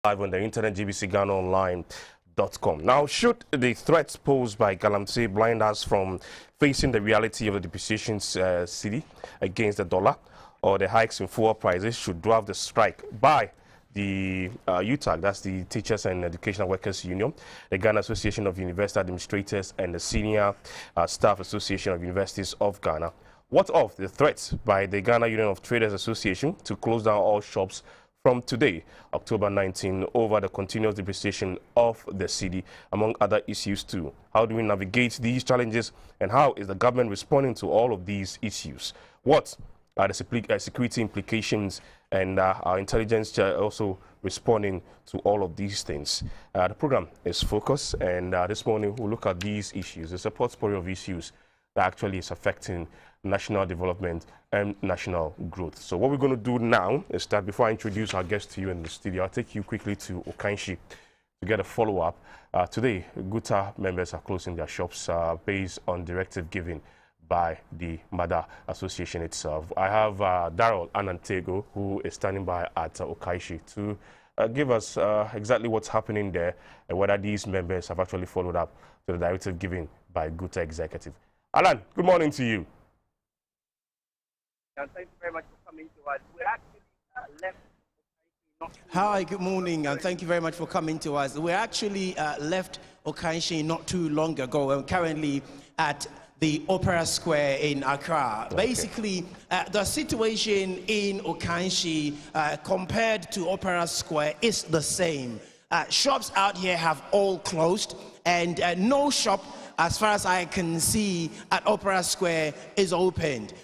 live on the internet, gbcghanaonline.com. Now, should the threats posed by Galamsey blind us from facing the reality of the depreciation cedi against the dollar, or the hikes in fuel prices should drive the strike by the UTAG, that's the Teachers and Educational Workers Union, the Ghana Association of University Administrators, and the Senior Staff Association of Universities of Ghana? What of the threats by the Ghana Union of Traders Association to close down all shops from today, October 19, over the continuous depreciation of the cedi, among other issues too? How do we navigate these challenges, and how is the government responding to all of these issues? What are the security implications, and our intelligence also responding to all of these things? The program is Focus, and this morning we'll look at these issues. It's a portfolio of issues that actually is affecting national development and national growth. So what we're going to do now is that before I introduce our guest to you in the studio, I'll take you quickly to Okanshi to get a follow-up. Today, GUTA members are closing their shops based on directive given by the mother association itself. I have Daryl Anantego, who is standing by at Okanshi, to give us exactly what's happening there and whether these members have actually followed up to the directive given by GUTA executive. Alan, good morning to you. Thank you very much for coming to us. We actually left. Hi, good morning, and thank you very much for coming to us. We actually left Okanshi not too long ago. I'm currently at the Opera Square in Accra. Okay. Basically, the situation in Okanshi compared to Opera Square is the same. Shops out here have all closed, and no shop, as far as I can see, at Opera Square is opened.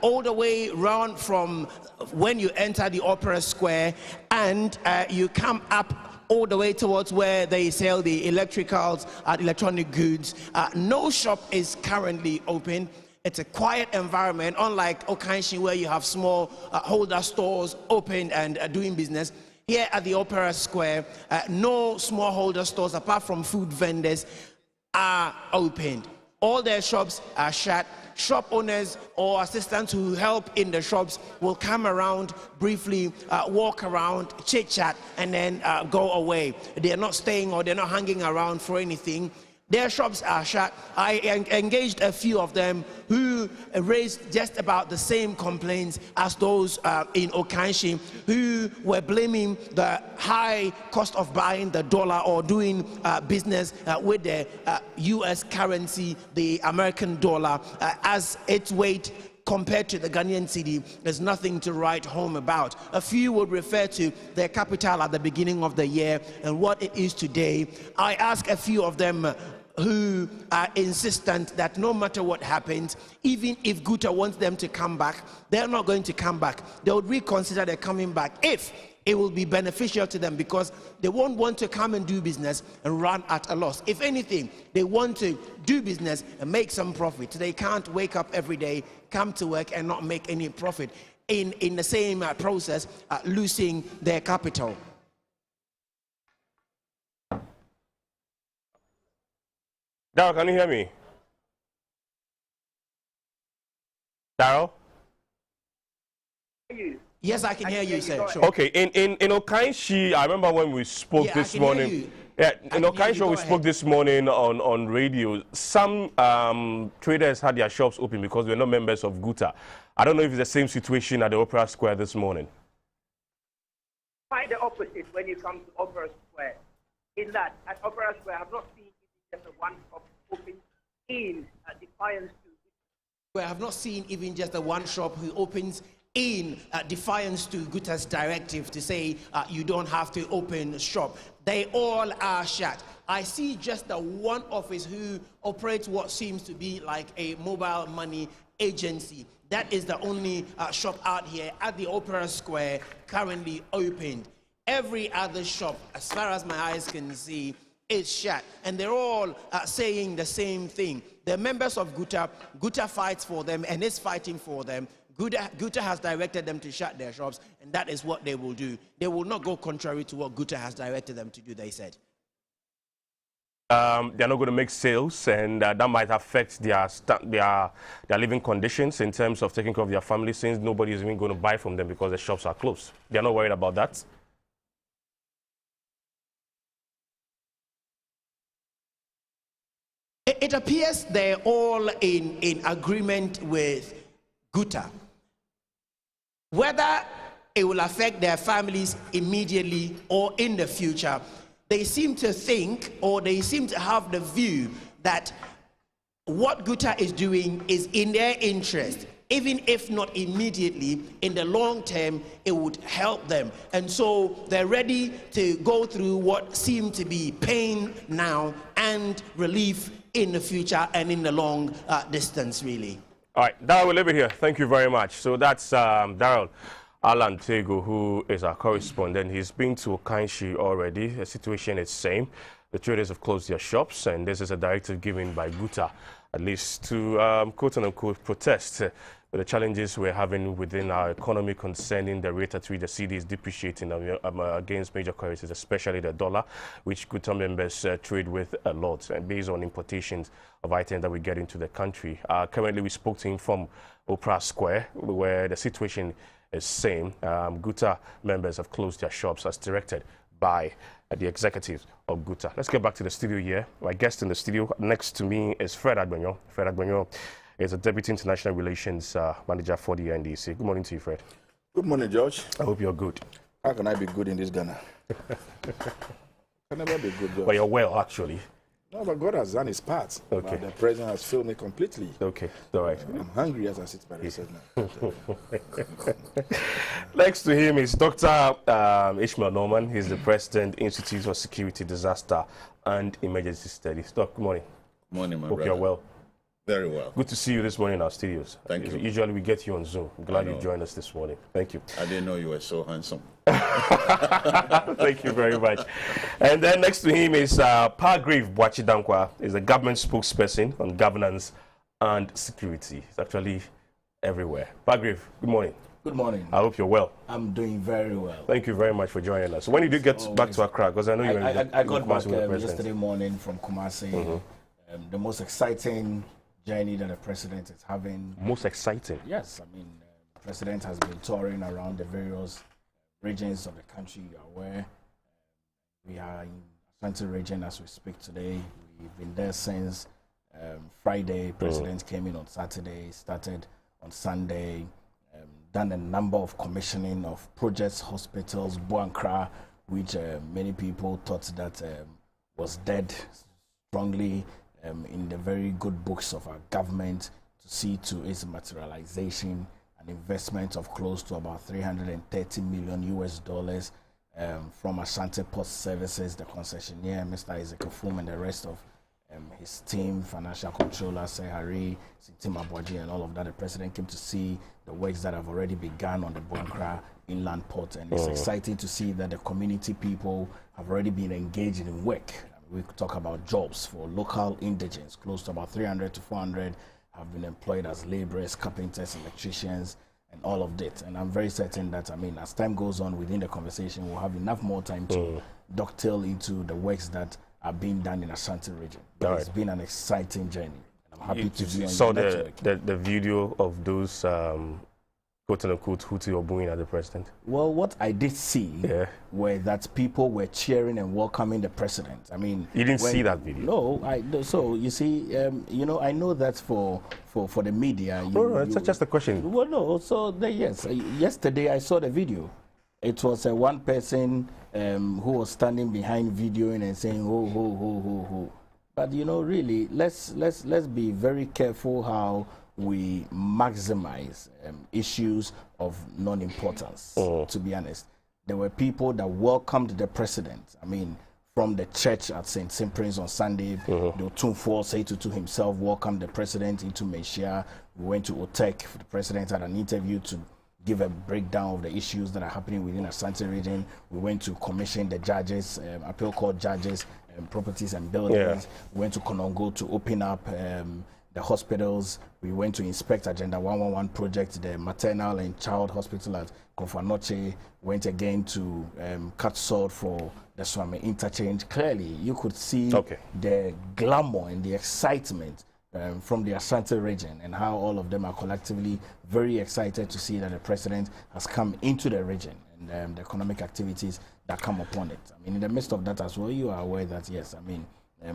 All the way round from when you enter the Opera Square and you come up all the way towards where they sell the electricals and electronic goods, no shop is currently open. It's a quiet environment, unlike Okanshi, where you have small holder stores open and doing business. Here at the Opera Square, no smallholder stores apart from food vendors are opened. All their shops are shut. Shop owners or assistants who help in the shops will come around briefly, walk around, chit-chat, and then go away. They're not staying or they're not hanging around for anything. Their shops are shut. I engaged a few of them who raised just about the same complaints as those in Okanshi, who were blaming the high cost of buying the dollar or doing business with the U.S. currency, the American dollar, as its weight compared to the Ghanaian cedi. There's nothing to write home about. A few would refer to their capital at the beginning of the year and what it is today. I asked a few of them who are insistent that no matter what happens, even if GUTA wants them to come back, they're not going to come back. They would reconsider their coming back if it will be beneficial to them, because they won't want to come and do business and run at a loss. If anything, they want to do business and make some profit. They can't wake up every day, come to work and not make any profit in the same process, losing their capital. Daryl, can you hear me? Daryl? Yes, I can hear you, sir. Sure. Okay, in Okanshi, I remember when we spoke this morning. Yeah, in Okanshi, we spoke this morning on radio. Some traders had their shops open because they're not members of GUTA. I don't know if it's the same situation at the Opera Square this morning. Quite the opposite when you come to Opera Square. In that, at Opera Square, I have not seen just one shop open in defiance to. I have not seen even just the one shop who opens in defiance to GUTA's directive to say you don't have to open a shop. They all are shut. I see just the one office who operates what seems to be like a mobile money agency. That is the only shop out here at the Opera Square currently opened. Every other shop, as far as my eyes can see, is shut, and they're all saying the same thing. They're members of GUTA. GUTA fights for them and is fighting for them. GUTA has directed them to shut their shops, and that is what they will do. They will not go contrary to what GUTA has directed them to do, they said. They're not going to make sales, and that might affect their living conditions in terms of taking care of their family, since nobody is even going to buy from them because the shops are closed. They're not worried about that. it appears they're all in agreement with GUTA. Whether it will affect their families immediately or in the future, they seem to think, or they seem to have the view that what GUTA is doing is in their interest. Even if not immediately, in the long term, it would help them. And so they're ready to go through what seem to be pain now and relief in the future and in the long distance, really. All right, Darrell, we'll leave it here. Thank you very much. So that's Darrell Alan Tego, who is our correspondent. He's been to Okanshi already. The situation is the same. The traders have closed their shops, and this is a directive given by GUTA, at least to quote-unquote protest the challenges we're having within our economy concerning the rate at which the cedi is depreciating against major currencies, especially the dollar, which GUTA members trade with a lot, and based on importations of items that we get into the country. Currently, we spoke to him from Opera Square, where the situation is same. GUTA members have closed their shops as directed by the executives of GUTA. Let's get back to the studio here. My guest in the studio next to me is Fred Agbenyo. Fred Agbenyo is a Deputy International Relations Manager for the NDC. Good morning to you, Fred. Good morning, George. I hope you're good. How can I be good in this Ghana? Can never be good, George. Well, you're well, actually. No, but God has done his part. Okay. But the president has failed me completely. Okay, all right. I'm hungry as I sit by the side now. Next to him is Dr. Ishmael Norman. He's the President, Institute for Security, Disaster and Emergency Studies. Doc, good morning. Morning, my Hope brother. you're well. Very well. Good to see you this morning in our studios. Thank you. Usually we get you on Zoom. I'm glad you joined us this morning. Thank you. I didn't know you were so handsome. Thank you very much. And then next to him is Pargrave Bwachidankwa, is the government spokesperson on governance and security. It's actually everywhere. Pargrave, good morning. Good morning. I hope you're well. I'm doing very well. Thank you very much for joining us. When did you get back to Accra? Because I know you're I got back yesterday morning from Kumasi. The most exciting journey that the president is having. Most exciting? Yes, I mean, the president has been touring around the various regions of the country. You are aware. We are in Ashanti region as we speak today. We've been there since Friday. President came in on Saturday, started on Sunday, done a number of commissioning of projects, hospitals, Buankra, which many people thought that was dead, strongly in the very good books of our government, to see to its materialization, an investment of close to about $330 million US from Ashanti Port Services, the concessionaire, Mr. Isaac Afum, and the rest of his team, financial controller, Sehari, Sintim Abwaji, and all of that. The president came to see the works that have already begun on the Buankra inland port, and it's exciting to see that the community people have already been engaged in work. We talk about jobs for local indigents. Close to about 300 to 400 have been employed as laborers, carpenters, electricians, and all of that. And I'm very certain that, I mean, as time goes on within the conversation, we'll have enough more time to dovetail into the works that are being done in Ashanti region. It's been an exciting journey. And I'm happy to be on You saw the video of those quote-unquote Hutu Obuin as the president? Well, what I did see were that people were cheering and welcoming the president. I mean, you didn't see that video? No, so you see, you know, I know that for the media. It's just a question. Well, no, so yes, yesterday I saw the video. It was one person who was standing behind videoing and saying ho ho ho ho ho. But you know, really, let's be very careful how we maximize issues of non-importance. To be honest, there were people that welcomed the president. I mean, from the church at St. Cyprian's on Sunday, the Otumfuo Seitu himself welcomed the president into Meshia. We went to UTAG. The president had an interview to give a breakdown of the issues that are happening within Ashanti region. We went to commission the judges, appeal court judges, properties and buildings. We went to Konongo to open up the hospitals. We went to inspect Agenda 111 project, the maternal and child hospital at Konfanoche. Went again to cut salt for the Swami interchange. Clearly, you could see the glamour and the excitement from the Ashanti region, and how all of them are collectively very excited to see that the president has come into the region, and the economic activities that come upon it. I mean, in the midst of that as well, you are aware that, yes, I mean,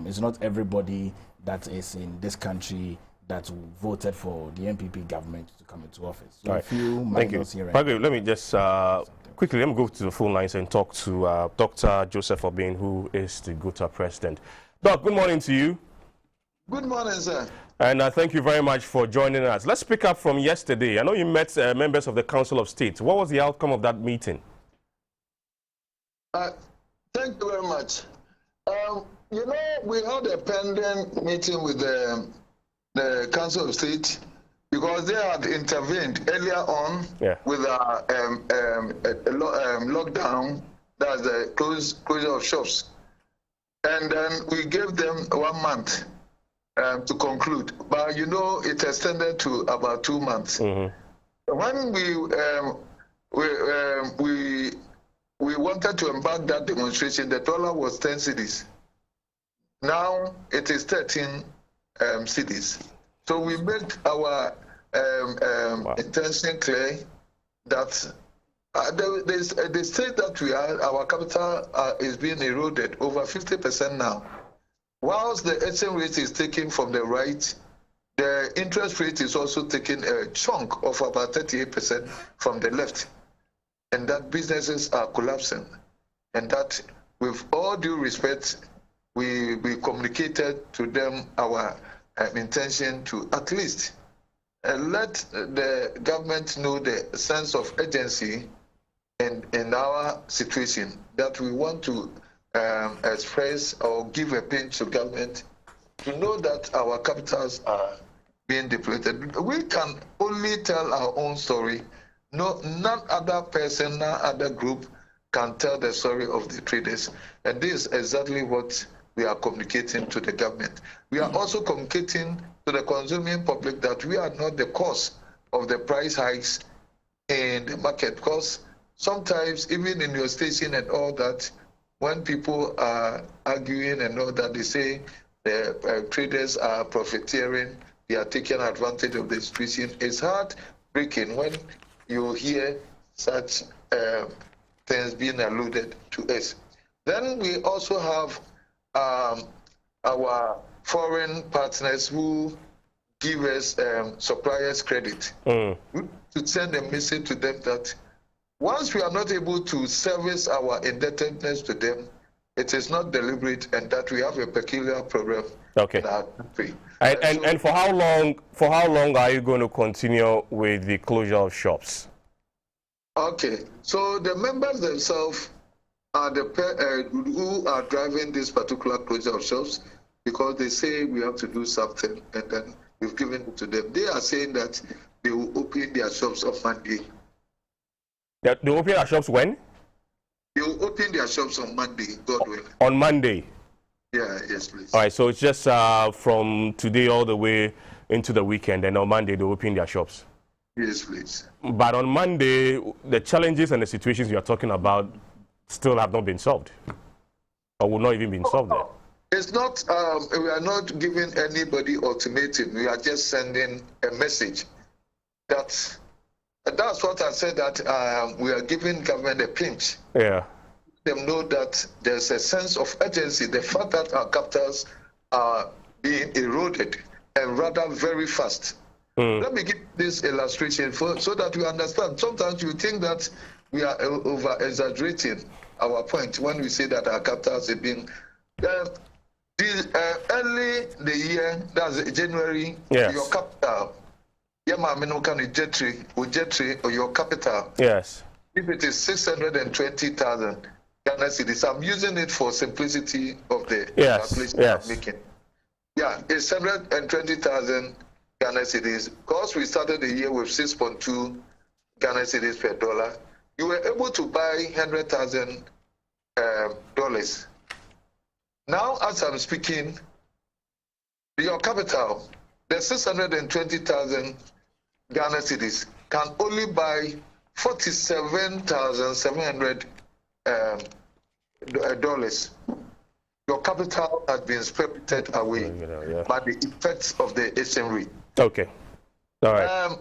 It's not everybody that is in this country that voted for the NPP government to come into office. So Right. a few Thank you. minors here. Let me just quickly, let me go to the phone lines and talk to Dr. Joseph Obin, who is the GUTA president. Doc, good morning to you. Good morning, sir. And thank you very much for joining us. Let's pick up from yesterday. I know you met members of the Council of State. What was the outcome of that meeting? Thank you very much. You know, we had a pending meeting with the Council of State because they had intervened earlier on with a lockdown, that's the closure of shops. And then we gave them 1 month to conclude. But, you know, it extended to about 2 months. When we wanted to embark that demonstration, the dollar was 10 cedis. Now it is 13 cedis. So we made our intention clear that the state that we are, our capital is being eroded over 50% now. Whilst the exchange rate is taken from the right, the interest rate is also taking a chunk of about 38% from the left. And that businesses are collapsing. And that, with all due respect, we communicated to them our intention to at least let the government know the sense of urgency in our situation, that we want to express or give a pinch to government to know that our capitals are being depleted. We can only tell our own story. No, none other person, none other group can tell the story of the traders. And this is exactly what we are communicating to the government. We are also communicating to the consuming public that we are not the cause of the price hikes in the market, because sometimes even in your station and all that, when people are arguing and all that, they say the traders are profiteering, they are taking advantage of the situation. It's heartbreaking when you hear such things being alluded to us. Then we also have our foreign partners who give us suppliers credit to send a message to them that once we are not able to service our indebtedness to them, it is not deliberate, and that we have a peculiar problem in our country. And for how long are you going to continue with the closure of shops? Okay, so the members themselves are the who are driving this particular closure of shops, because they say we have to do something, and then we've given it to them. They are saying that they will open their shops on Monday. They open their shops when? They will open their shops on Monday, God willing. On Monday? Yeah, yes, please. All right, so it's just from today all the way into the weekend, and on Monday they open their shops? Yes, please. But on Monday, the challenges and the situations you are talking about still have not been solved, or will not even be solved there. It's not, we are not giving anybody ultimatum. We are just sending a message that, that's what I said, that we are giving government a pinch. Yeah. Them know that there's a sense of urgency. The fact that our capitals are being eroded, and rather very fast. Let me give this illustration so that you understand. Sometimes you think that we are over-exaggerating our point when we say that our capitals have been... early the year, that's January, your capital, or your capital, yes, if it is 620,000 Ghana cedis, I'm using it for simplicity of the calculation I'm making. Yeah, it's 720,000 Ghana cedis. Because we started the year with 6.2 Ghana cedis per dollar, you were able to buy $100,000. Now, as I'm speaking, your capital, the 620,000 Ghana cedis, can only buy $47,700. Your capital has been spirited away by the effects of the exchange rate. Okay. All right.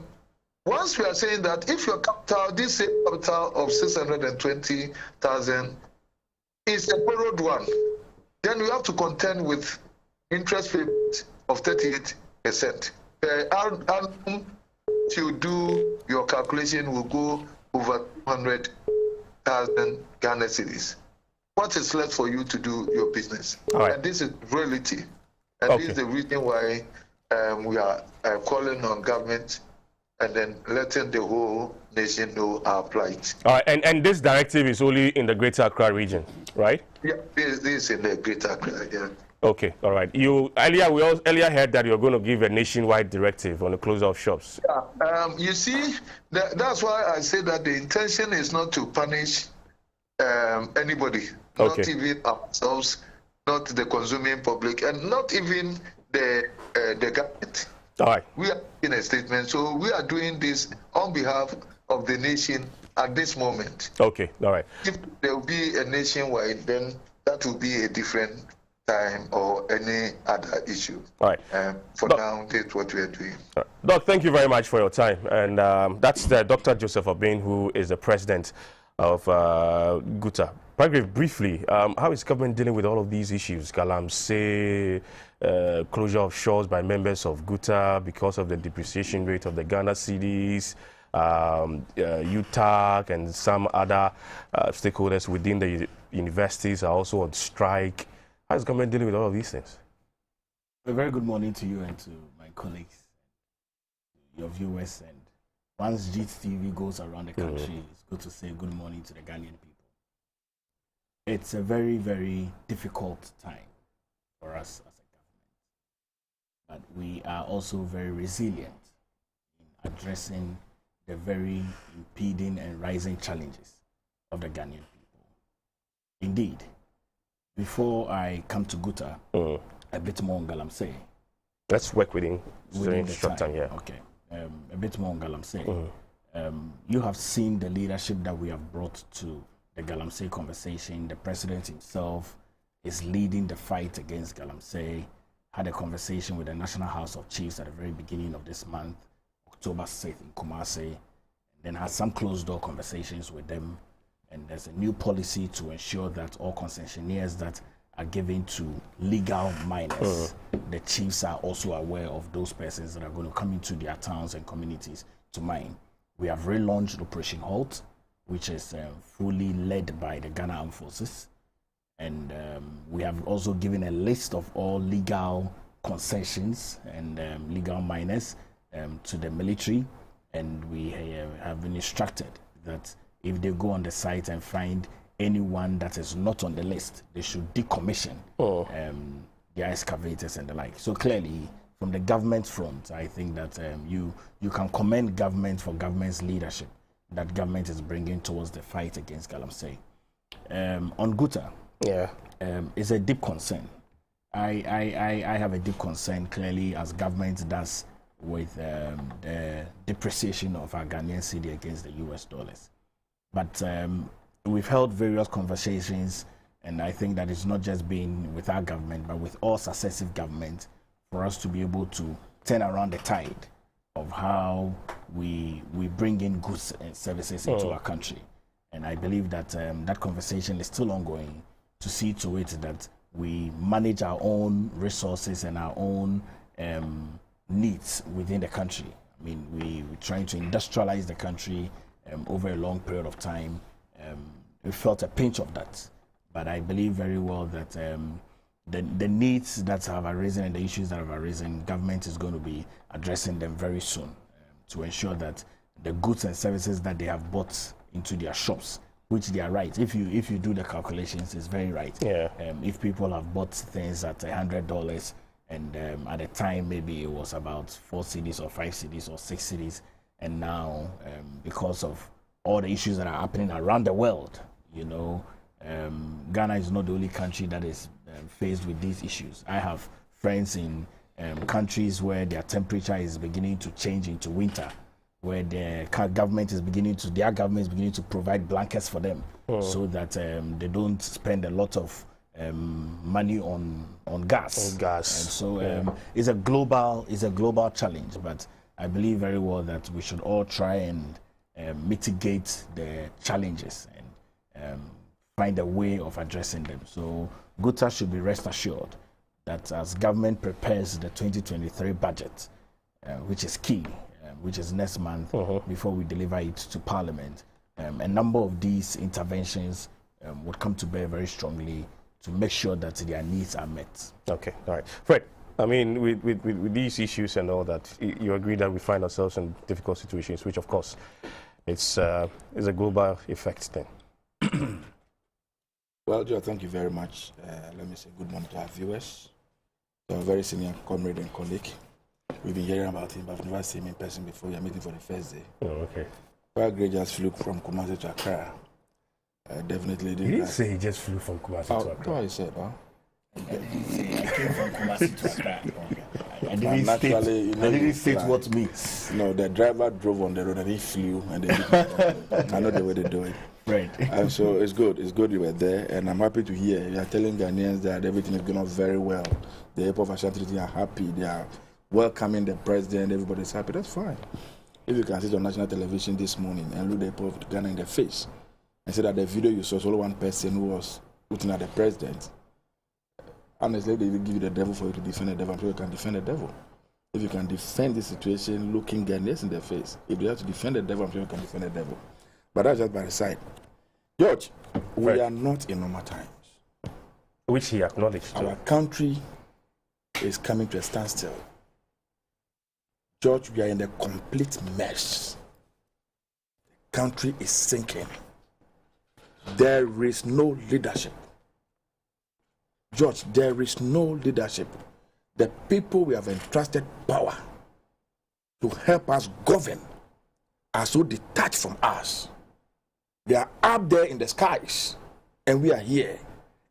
Once we are saying that if your capital, this same capital of 620,000 is a borrowed one, then you have to contend with interest rate of 38%. Annum, to do your calculation, will go over 200,000 Ghana cedis. What is left for you to do your business? Right. And this is reality. And this is the reason why we are calling on government and then letting the whole nation know our plight. All right, and this directive is only in the Greater Accra region, right? Yeah, this is in the Greater Accra, yeah. Okay, all right. We earlier heard that you're going to give a nationwide directive on the closure of shops. Yeah, you see, that's why I say that the intention is not to punish anybody, not even ourselves, not the consuming public, and not even the government. All right. We are in a statement, so we are doing this on behalf of the nation at this moment. Okay, all right. If there will be a nationwide, then that will be a different time or any other issue. All right. For now, that's what we are doing. Right. Doc, thank you very much for your time. And that's Dr. Joseph Obin, who is the president of GUTA. Briefly, how is government dealing with all of these issues? Galamsey, closure of shops by members of GUTA because of the depreciation rate of the Ghana cedis, UTAG and some other stakeholders within the universities are also on strike. How is government dealing with all of these things? A very good morning to you and to my colleagues, your viewers. And once GTV goes around the country, it's good to say good morning to the Ghanaian people. It's a very, very difficult time for us as a government. But we are also very resilient in addressing the very impeding and rising challenges of the Ghanaian people. Indeed, before I come to GUTA, a bit more on Galamsey. Let's work within the short time, yeah. Okay. A bit more on Galamsey. You have seen the leadership that we have brought to the Galamsey conversation. The president himself is leading the fight against Galamsey. Had a conversation with the National House of Chiefs at the very beginning of this month, October 6th in Kumasi, and then had some closed-door conversations with them. And there's a new policy to ensure that all concessionaires that are given to legal miners, the chiefs are also aware of those persons that are going to come into their towns and communities to mine. We have relaunched Operation Halt, which is fully led by the Ghana Armed Forces. And we have also given a list of all legal concessions and legal miners to the military. And we have been instructed that if they go on the site and find anyone that is not on the list, they should decommission their excavators and the like. So clearly, from the government front, I think that you can commend government for government's leadership that government is bringing towards the fight against Galamsey. On GUTA, it's a deep concern. I have a deep concern, clearly, as government does with the depreciation of our Ghanaian cedi against the US dollars. But we've held various conversations, and I think that it's not just been with our government, but with all successive governments, for us to be able to turn around the tide of how we bring in goods and services into our country. And I believe that that conversation is still ongoing to see to it that we manage our own resources and our own needs within the country. I mean, we're trying to industrialize the country over a long period of time. We felt a pinch of that, but I believe very well that the needs that have arisen and the issues that have arisen, government is going to be addressing them very soon to ensure that the goods and services that they have bought into their shops, which they are right. If you do the calculations, it's very right. Yeah. If people have bought things at $100 and at the time maybe it was about 4 cedis or 5 cedis or 6 cedis, and now because of all the issues that are happening around the world, you know, Ghana is not the only country that is faced with these issues. I have friends in countries where their temperature is beginning to change into winter, where their government is beginning to provide blankets for them, so that they don't spend a lot of money on gas. And so it's a global challenge, but I believe very well that we should all try and mitigate the challenges and find a way of addressing them. So GUTA should be rest assured that as government prepares the 2023 budget, which is key, which is next month, before we deliver it to Parliament, a number of these interventions would come to bear very strongly to make sure that their needs are met. Okay, all right. Fred, I mean, with these issues and all that, you agree that we find ourselves in difficult situations, which, of course, it's a global effect thing. Well, Joe, thank you very much. Let me say good morning to our viewers. So a very senior comrade and colleague. We've been hearing about him, but I've never seen him in person before. We are meeting for the first day. Oh, okay. Quite great, just flew from Kumasi to Accra. Definitely did. He didn't say he just flew from Kumasi to Accra. That's what he said, huh? I came from Kumasi to Accra. I didn't state what means. No, the driver drove on the road and he flew, and they I know the way they do it. Right. And so it's good. It's good you were there, and I'm happy to hear you are telling Ghanaians that everything is going on very well. The people of Ashanti are happy. They are welcoming the president. Everybody's happy. That's fine. If you can sit on national television this morning and look the people of Ghana in the face and say that the video you saw was only one person who was looking at the president, honestly, they will give you the devil for you to defend the devil. I'm sure you can defend the devil. If you can defend the situation looking Ghanaians in the face, if you have to defend the devil, I'm sure you can defend the devil. But that's just by the side. George, we are not in normal times. Which he acknowledged. Our country is coming to a standstill. George, we are in a complete mess. The country is sinking. There is no leadership. George, there is no leadership. The people we have entrusted power to help us govern are so detached from us. They are up there in the skies, and we are here.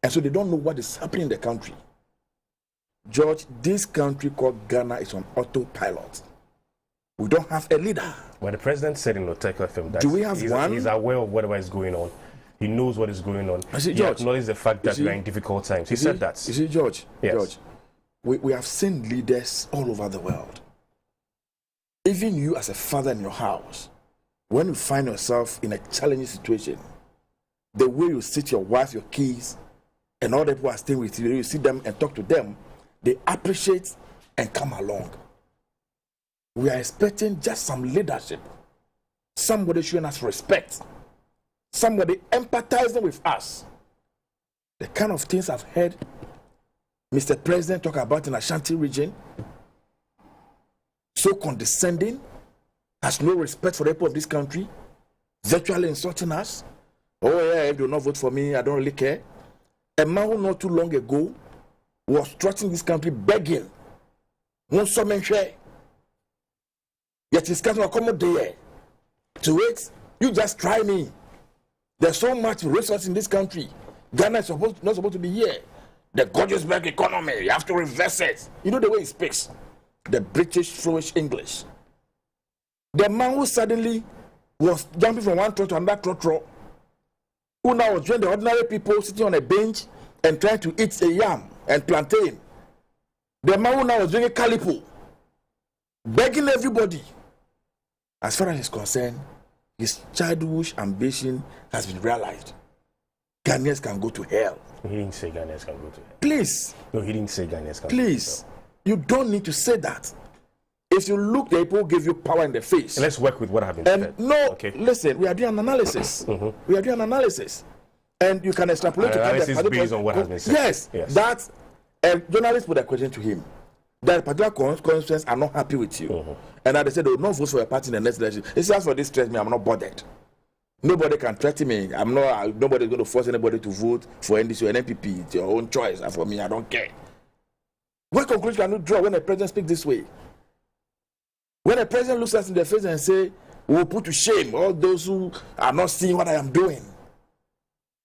And so they don't know what is happening in the country. George, this country called Ghana is on autopilot. We don't have a leader. Well, the president said in Oteko FM that do we have one? He's aware of whatever is going on. He knows what is going on. He acknowledges the fact that we are in difficult times. He said that. You see, George, yes. George, we have seen leaders all over the world. Even you as a father in your house, when you find yourself in a challenging situation, the way you sit your wife, your kids, and all the people are staying with you, you see them and talk to them, they appreciate and come along. We are expecting just some leadership. Somebody showing us respect. Somebody empathizing with us. The kind of things I've heard Mr. President talk about in Ashanti region, so condescending, has no respect for the people of this country, virtually insulting us. Oh yeah, if they will not vote for me, I don't really care. A man who not too long ago was trusting this country begging, won't summon share. Yet his country will come there to wait. You just try me. There's so much resource in this country. Ghana is not supposed to be here. The gorgeous black economy, you have to reverse it. You know the way he speaks. The British flourish English. The man who suddenly was jumping from one throat to another throat, who now was joining the ordinary people sitting on a bench and trying to eat a yam and plantain. The man who now was drinking calipo, begging everybody. As far as he's concerned, his childish ambition has been realized. Ghanaians can go to hell. He didn't say Ghanaians can go to hell. Please. No, he didn't say Ghanaians can Please. go to hell. You don't need to say that. If you look, the people give you power in the face. Let's work with what has been said. No, okay. Listen, we are doing an analysis. We are doing an analysis. And you can extrapolate to analysis based on what has been said. Yes. That a journalist put a question to him. That particular constituents are not happy with you. And that they said they will not vote for a party in the next election. It's just for this threat me, I'm not bothered. Nobody can threaten me. Nobody is going to force anybody to vote for NDC or NPP. It's your own choice. And for me, I don't care. What conclusion can you draw when a president speaks this way? When a president looks us in the face and say, we will put to shame all those who are not seeing what I am doing.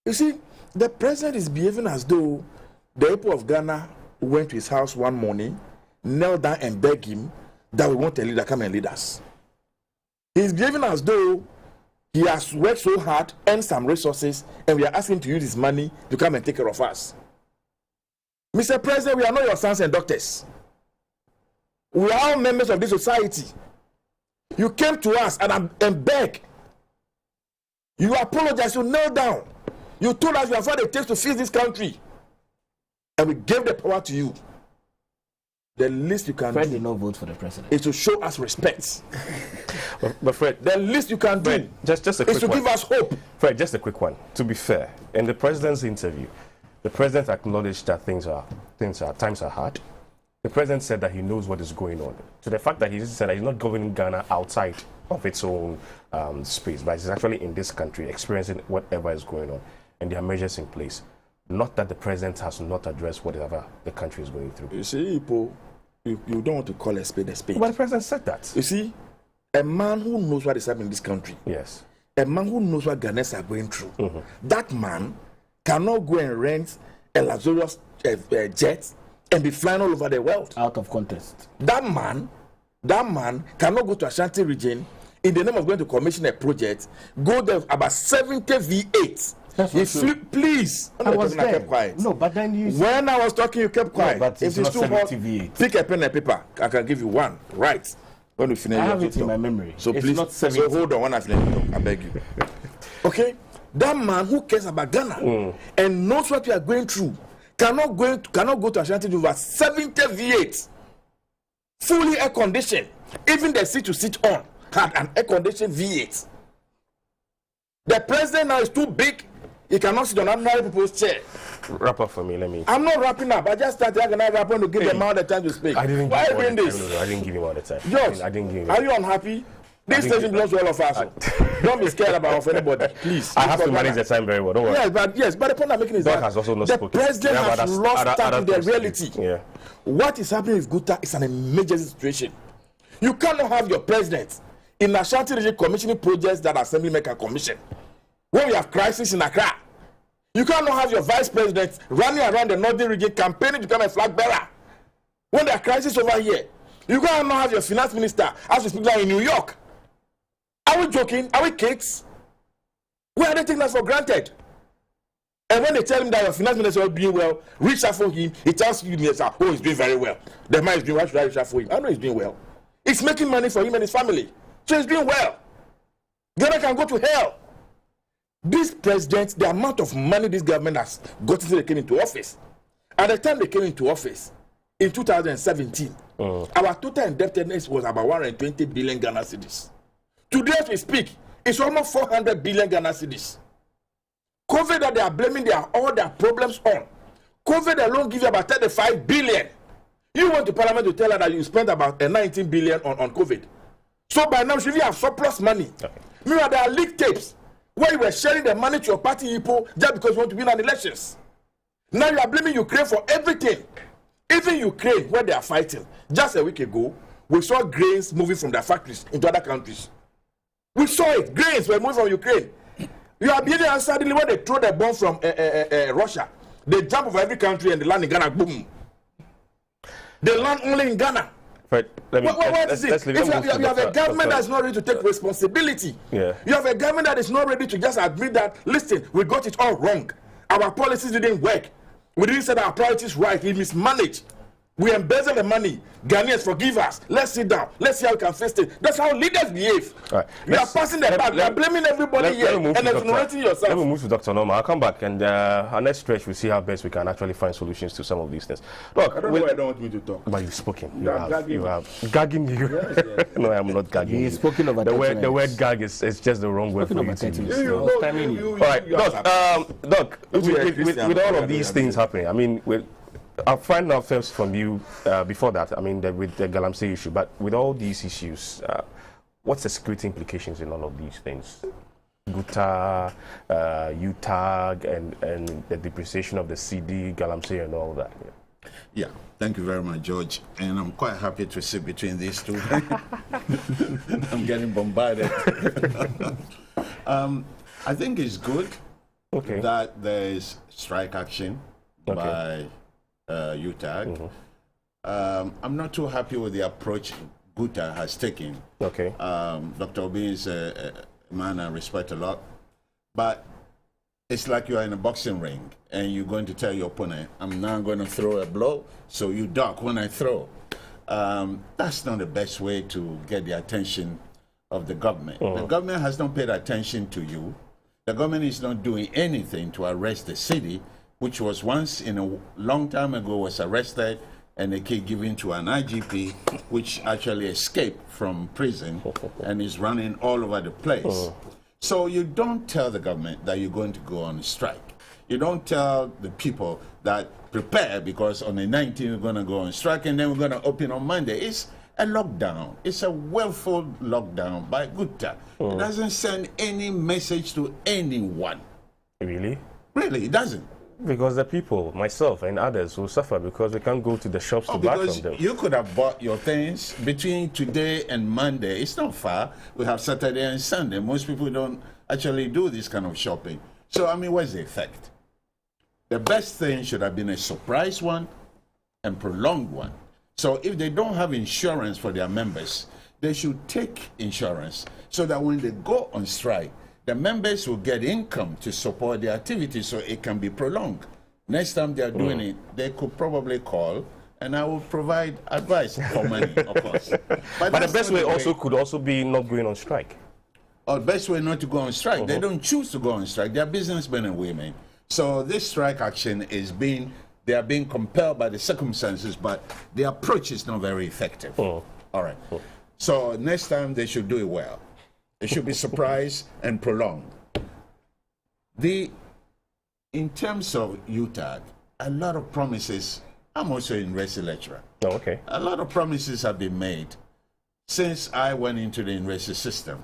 You see, the president is behaving as though the people of Ghana went to his house one morning, knelt down and begged him that we want a leader, come and lead us. He's behaving as though he has worked so hard, earned some resources, and we are asking him to use his money to come and take care of us. Mr. President, we are not your sons and daughters. We are all members of this society. You came to us and begged. You apologized, you knelt down. You told us you have what it takes to fix this country. and we gave the power to you, the least you can Fred do did not vote for the president. is to show us respect. But Fred, The least you can Fred, do just a is quick to one. give us hope. Fred, just a quick one. To be fair, in the president's interview, the president acknowledged that times are hard. The president said that he knows what is going on. To the fact that he said that he's not governing Ghana outside of its own space, but he's actually in this country experiencing whatever is going on, and there are measures in place. Not that the president has not addressed whatever the country is going through. You see, Ipo, you don't want to call a spade a spade. But the president said that. You see, a man who knows what is happening in this country, Yes. a man who knows what Ghanaians are going through, that man cannot go and rent a luxurious jet and be flying all over the world. Out of contest. That man cannot go to Ashanti region in the name of going to commission a project, go there about 70 V8. He flew, please. I was talking, I there. kept quiet. No, but then you. When I was talking, you kept quiet. but it's if not it's too hot, 70 V8. pick a pen and paper. I can give you one. Right. When we finish, I you have to it in talk. my memory. So It's please, not so 70. hold on. When I finish, I beg you. Okay. That man who cares about Ghana and knows what we are going through cannot go to Ashanti over 70 V8, fully air conditioned. Even the seat to sit on had an air conditioned V8. The president now is too big. He cannot sit on ordinary people's chair. Wrap up for me. Let me. I'm not wrapping up. I just started. I cannot wrap up to give them all the time to speak. I didn't. Why give are you him doing all the time. this? No, I didn't give him all the time. George, I didn't give him. are you unhappy? This didn't station give- belongs to all of us. Don't be scared about anybody, please. I have to Because manage the time very well. Don't worry. Yes, but the point I'm making is Doc that has also not the spoken. president We have has other- lost other- touch other with the things to do. reality. Yeah. What is happening with GUTA is an emergency situation. You cannot have your president in Ashanti region commissioning projects that Assemblyman can commission. When we have crisis in Accra, you cannot have your vice president running around the northern region campaigning to become a flag bearer. When there are crises over here, you cannot have your finance minister as we speak now in New York. Are we joking? Are we kids? We are taking that for granted. And when they tell him that your finance minister is doing well, reshuffle him, he tells you, oh, he's doing very well. The man is doing well, why should I reshuffle him? I know he's doing well. It's making money for him and his family. So he's doing well. Ghana can go to hell. This president, the amount of money this government has got since they came into office, at the time they came into office, in 2017, our total indebtedness was about 120 billion Ghana cedis. Today, as we speak, it's almost 400 billion Ghana cedis. COVID that they are blaming all their problems on. COVID alone gives you about 35 billion. You went to parliament to tell her that you spent about 19 billion on COVID. So by now, should you have surplus money? Okay. Meanwhile, there are leaked tapes where you were sharing the money to your party people just because you want to win an elections. Now you are blaming Ukraine for everything. Even Ukraine, where they are fighting, just a week ago, we saw grains moving from their factories into other countries. We saw it. Grains were moving from Ukraine. You are beginning and suddenly when they throw the bomb from Russia, they jump over every country and they land in Ghana. Boom. They land only in Ghana. Right. What is it? If you have a government that is not ready to take responsibility, Yeah. you have a government that is not ready to just admit that, listen, we got it all wrong. Our policies didn't work. We didn't set our priorities right. We mismanaged. We embezzle the money. Ghanaians, forgive us. Let's sit down. Let's see how we can face it. That's how leaders behave. Right. You are passing the buck. You are blaming everybody here and exonerating yourself. Let me move to Dr. Norma. I'll come back and our next stretch we'll see how best we can actually find solutions to some of these things. Look, I don't know why I don't want me to talk. but you've spoken. I'm You have gagging you. Yes. No, I'm not gagging you. He's spoken over The 30 word minutes. gag is just the wrong word for Spoken you over to 30 use. minutes. All right, Doc, with all of these things happening, I mean, I'll find out first from you before that, I mean, with the Galamsey issue, but with all these issues, what's the security implications in all of these things? GUTA, UTAG, and the depreciation of the CD, Galamsey, and all that. Yeah, thank you very much, George. And I'm quite happy to sit between these two. I'm getting bombarded. I think it's good that there is strike action by UTAG. I'm not too happy with the approach GUTA has taken. Okay. Dr. Obi is a man I respect a lot, but it's like you are in a boxing ring and you're going to tell your opponent, I'm now going to throw a blow, so you duck when I throw. That's not the best way to get the attention of the government. The government has not paid attention to you. The government is not doing anything to arrest the city which was once in a long time ago, was arrested and the key given to an IGP, which actually escaped from prison and is running all over the place. So you don't tell the government that you're going to go on strike. You don't tell the people that prepare, because on the 19th we're going to go on strike and then we're going to open on Monday. It's a lockdown. It's a willful lockdown by GUTA. It doesn't send any message to anyone. Really? Really, it doesn't. Because the people, myself and others, will suffer because they can't go to the shops to buy from them. You could have bought your things between today and Monday. It's not far. We have Saturday and Sunday. Most people don't actually do this kind of shopping. So, I mean, what's the effect? The best thing should have been a surprise one and prolonged one. So if they don't have insurance for their members, they should take insurance so that when they go on strike, the members will get income to support their activities so it can be prolonged. Next time they are doing it, they could probably call and I will provide advice for money, of course. But the best way also could also be not going on strike. Or the best way not to go on strike. They don't choose to go on strike. They are businessmen and women. So this strike action they are being compelled by the circumstances, but the approach is not very effective. All right. So next time they should do it well. It should be surprised and prolonged. In terms of UTAG, a lot of promises. I'm also a university lecturer. Oh, okay. A lot of promises have been made since I went into the university system.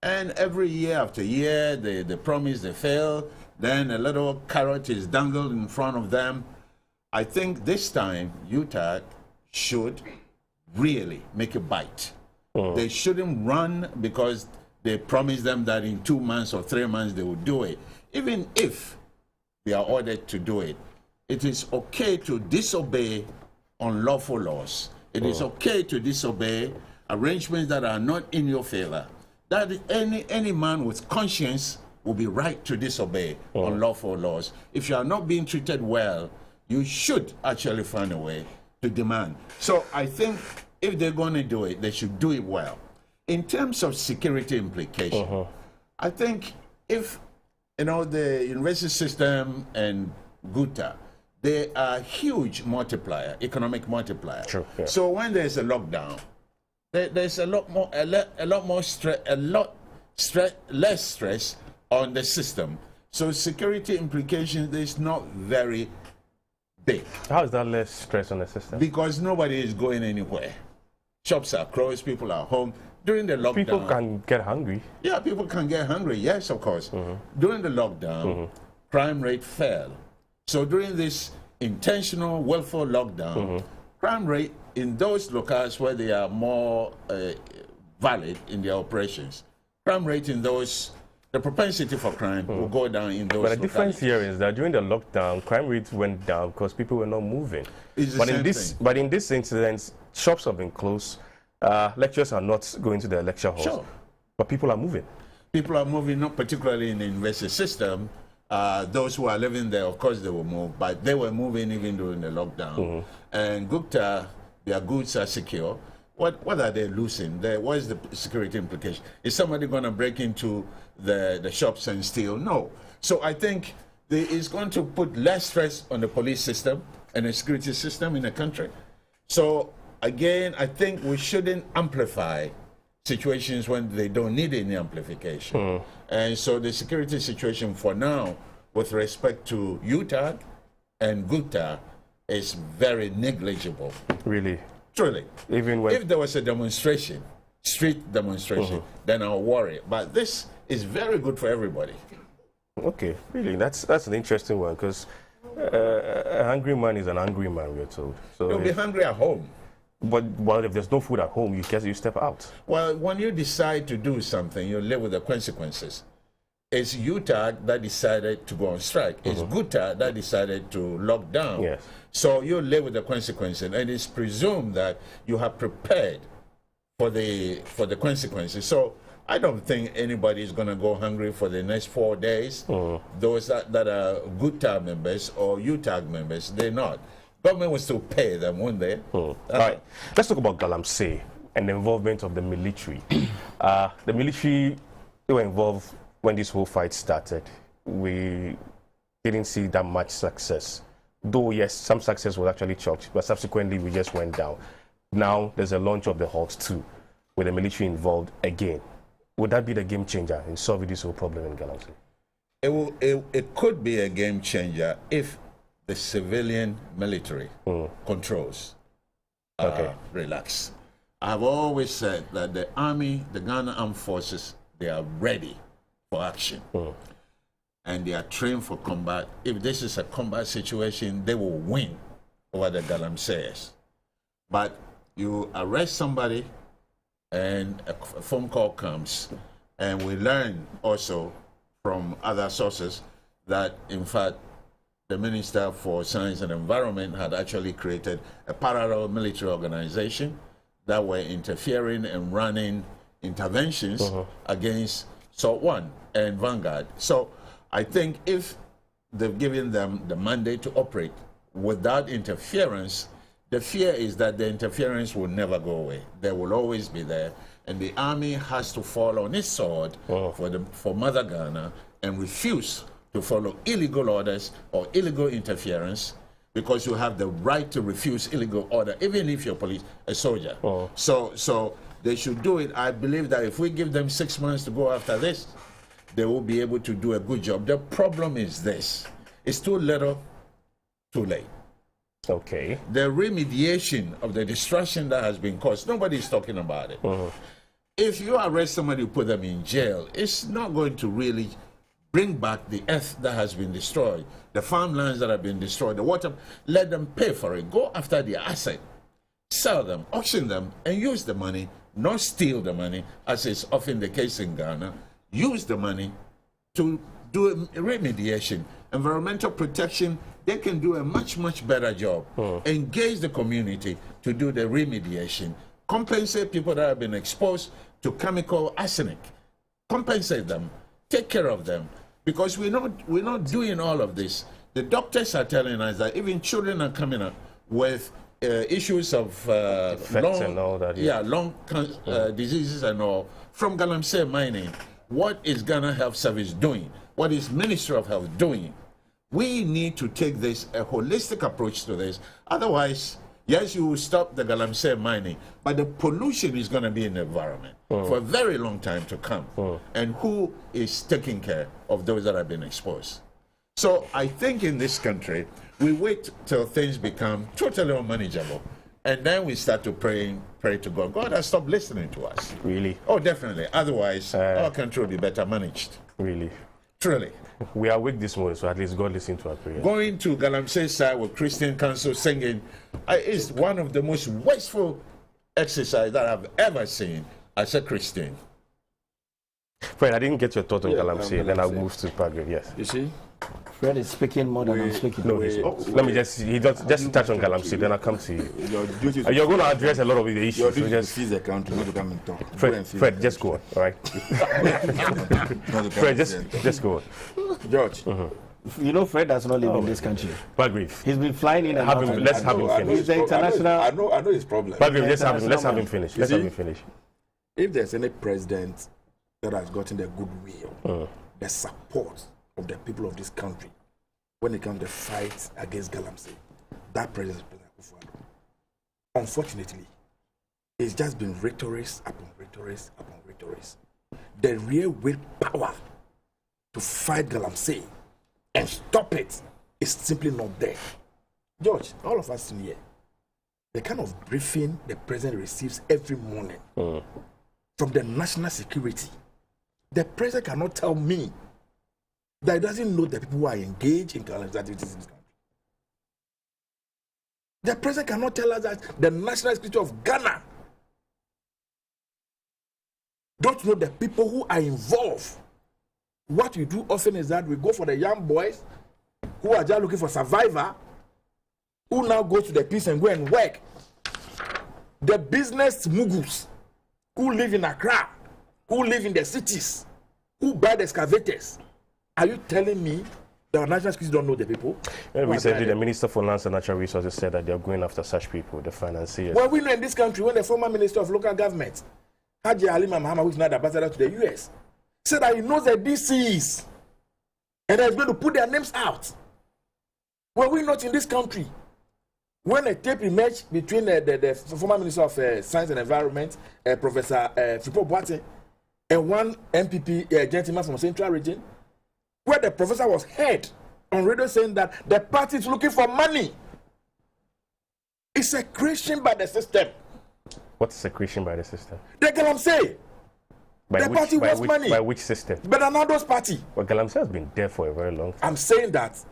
And every year after year, they promise, they fail. Then a little carrot is dangled in front of them. I think this time UTAG should really make a bite. They shouldn't run because they promise them that in 2 months or 3 months they will do it. Even if they are ordered to do it, it is okay to disobey unlawful laws. It is okay to disobey arrangements that are not in your favor. That any man with conscience will be right to disobey unlawful laws. If you are not being treated well, you should actually find a way to demand. So I think if they're going to do it, they should do it well. In terms of security implication, I think if, the university system and GUTA, they are huge multiplier, economic multiplier. True, yeah. So when there's a lockdown, there's a lot less stress on the system. So security implications is not very big. How is that less stress on the system? Because nobody is going anywhere. Shops are closed, people are home. During the lockdown, people can get hungry. Yeah, people can get hungry. Yes, of course. During the lockdown, crime rate fell. So during this intentional, willful lockdown, crime rate in those locales where they are more valid in their operations, crime rate in those, the propensity for crime will go down in those. But the difference localities. here is that during the lockdown, crime rates went down because people were not moving. It's the But same in this, thing. but in this incident, shops have been closed. Lecturers are not going to the lecture halls. Sure. But people are moving. People are moving, not particularly in the university system. Those who are living there, of course, they will move, but they were moving even during the lockdown. And GUTA, their goods are secure. What are they losing? What is the security implication? Is somebody going to break into the shops and steal? No. So I think it's going to put less stress on the police system and the security system in the country. So again, I think we shouldn't amplify situations when they don't need any amplification. And so the security situation for now, with respect to UTAG and GUTA, is very negligible. Really? Truly. Even when... If there was a demonstration, street demonstration, then I'll worry. But this is very good for everybody. Okay, really, that's an interesting one, because a hungry man is an angry man, we're told. So You'll be hungry at home. But if there's no food at home, you step out. Well, when you decide to do something, you live with the consequences. It's UTAG that decided to go on strike. It's GUTA that decided to lock down. Yes. So you live with the consequences, and it's presumed that you have prepared for the consequences. So I don't think anybody is going to go hungry for the next 4 days. Those that are GUTA members or UTAG members, they're not. Government will still pay them, won't they? All right. Let's talk about Galamsey and the involvement of the military. The military, they were involved when this whole fight started. We didn't see that much success. Though, yes, some success was actually chalked, but subsequently we just went down. Now there's a launch of the Hawks 2 with the military involved again. Would that be the game changer in solving this whole problem in Galamsey? It could be a game changer if the civilian military controls relax. I've always said that the army, the Ghana Armed Forces, they are ready for action. And they are trained for combat. If this is a combat situation, they will win over the Galamseyers. But you arrest somebody and a phone call comes, and we learn also from other sources that, in fact, the Minister for Science and Environment had actually created a parallel military organization that were interfering and running interventions against SALT 1 and Vanguard. So I think if they've given them the mandate to operate without interference, the fear is that the interference will never go away. They will always be there, and the army has to fall on its sword for Mother Ghana and refuse to follow illegal orders or illegal interference, because you have the right to refuse illegal order, even if you're a soldier. So they should do it. I believe that if we give them 6 months to go after this, they will be able to do a good job. The problem is this: it's too little, too late. Okay. The remediation of the destruction that has been caused, nobody is talking about it. If you arrest somebody, you put them in jail, it's not going to really bring back the earth that has been destroyed, the farmlands that have been destroyed, the water. Let them pay for it. Go after the asset, sell them, auction them, and use the money, not steal the money, as is often the case in Ghana. Use the money to do remediation, environmental protection. They can do a much, much better job. Engage the community to do the remediation. Compensate people that have been exposed to chemical arsenic. Compensate them. Take care of them. Because we're not doing all of this. The doctors are telling us that even children are coming up with issues of lung, and all that, lung diseases and all from Galamsey mining. What is Ghana Health Service doing? What is Ministry of Health doing? We need to take this a holistic approach to this. Otherwise, yes, you will stop the Galamsey mining, but the pollution is going to be in the environment for a very long time to come. And who is taking care of those that have been exposed? So I think in this country, we wait till things become totally unmanageable, and then we start to pray to God. God has stopped listening to us. Really? Oh, definitely. Otherwise, our country will be better managed. Really? Truly. We are weak this morning, so at least God listen to our prayers. Going to Galamsey side with Christian Council singing is one of the most wasteful exercise that I've ever seen as a Christian. Fred, I didn't get your thought on Galamsey, then I'll move to Patrick. Yes. You see, Fred is speaking more than I'm speaking. No, let me just touch on Galamsey, then I'll come to you. You're going to address a lot of the issues. Your duty is to seize the country, not to come and talk. Fred, just go on, all right? Fred, just go on. George. You know, Fred does not live in this country. Patrick. He's been flying in and out. Let's have him finish. He's the international. I know his problem. Patrick, let's have him finish. Let's have him finish. If there's any president that has gotten the goodwill, the support of the people of this country when it comes to the fight against Galamsey, that president is President Akufo-Addo. Unfortunately, it's just been rhetoric upon rhetoric upon rhetoric. The real willpower to fight Galamsey and stop it is simply not there. George, all of us in here, the kind of briefing the president receives every morning from the national security, the president cannot tell me that he doesn't know the people who are engaged in Galamsey activities in this country. The president cannot tell us that the national security of Ghana don't know the people who are involved. What we do often is that we go for the young boys who are just looking for survivor, who now go to the peace and go and work. The business moguls who live in Accra, who live in the cities, who buy the excavators. Are you telling me that our national security don't know the people? Recently, the Minister for Lands and Natural Resources said that they're going after such people, the financiers. Well, we know in this country when the former Minister of Local Government, Haji Halima Mahama, who is now the ambassador to the US, said that he knows the DCs And they're going to put their names out. Were we not in this country? When a tape emerged between the former Minister of Science and Environment, Professor Fipo Boate, and one MPP gentleman from Central Region, where the professor was heard on radio saying that the party is looking for money. It's a creation by the system. What's a creation by the system? The Galamsey. The party wants money. By which system? But Anado's party. Well, Galamsey has been there for a very long time. I'm saying that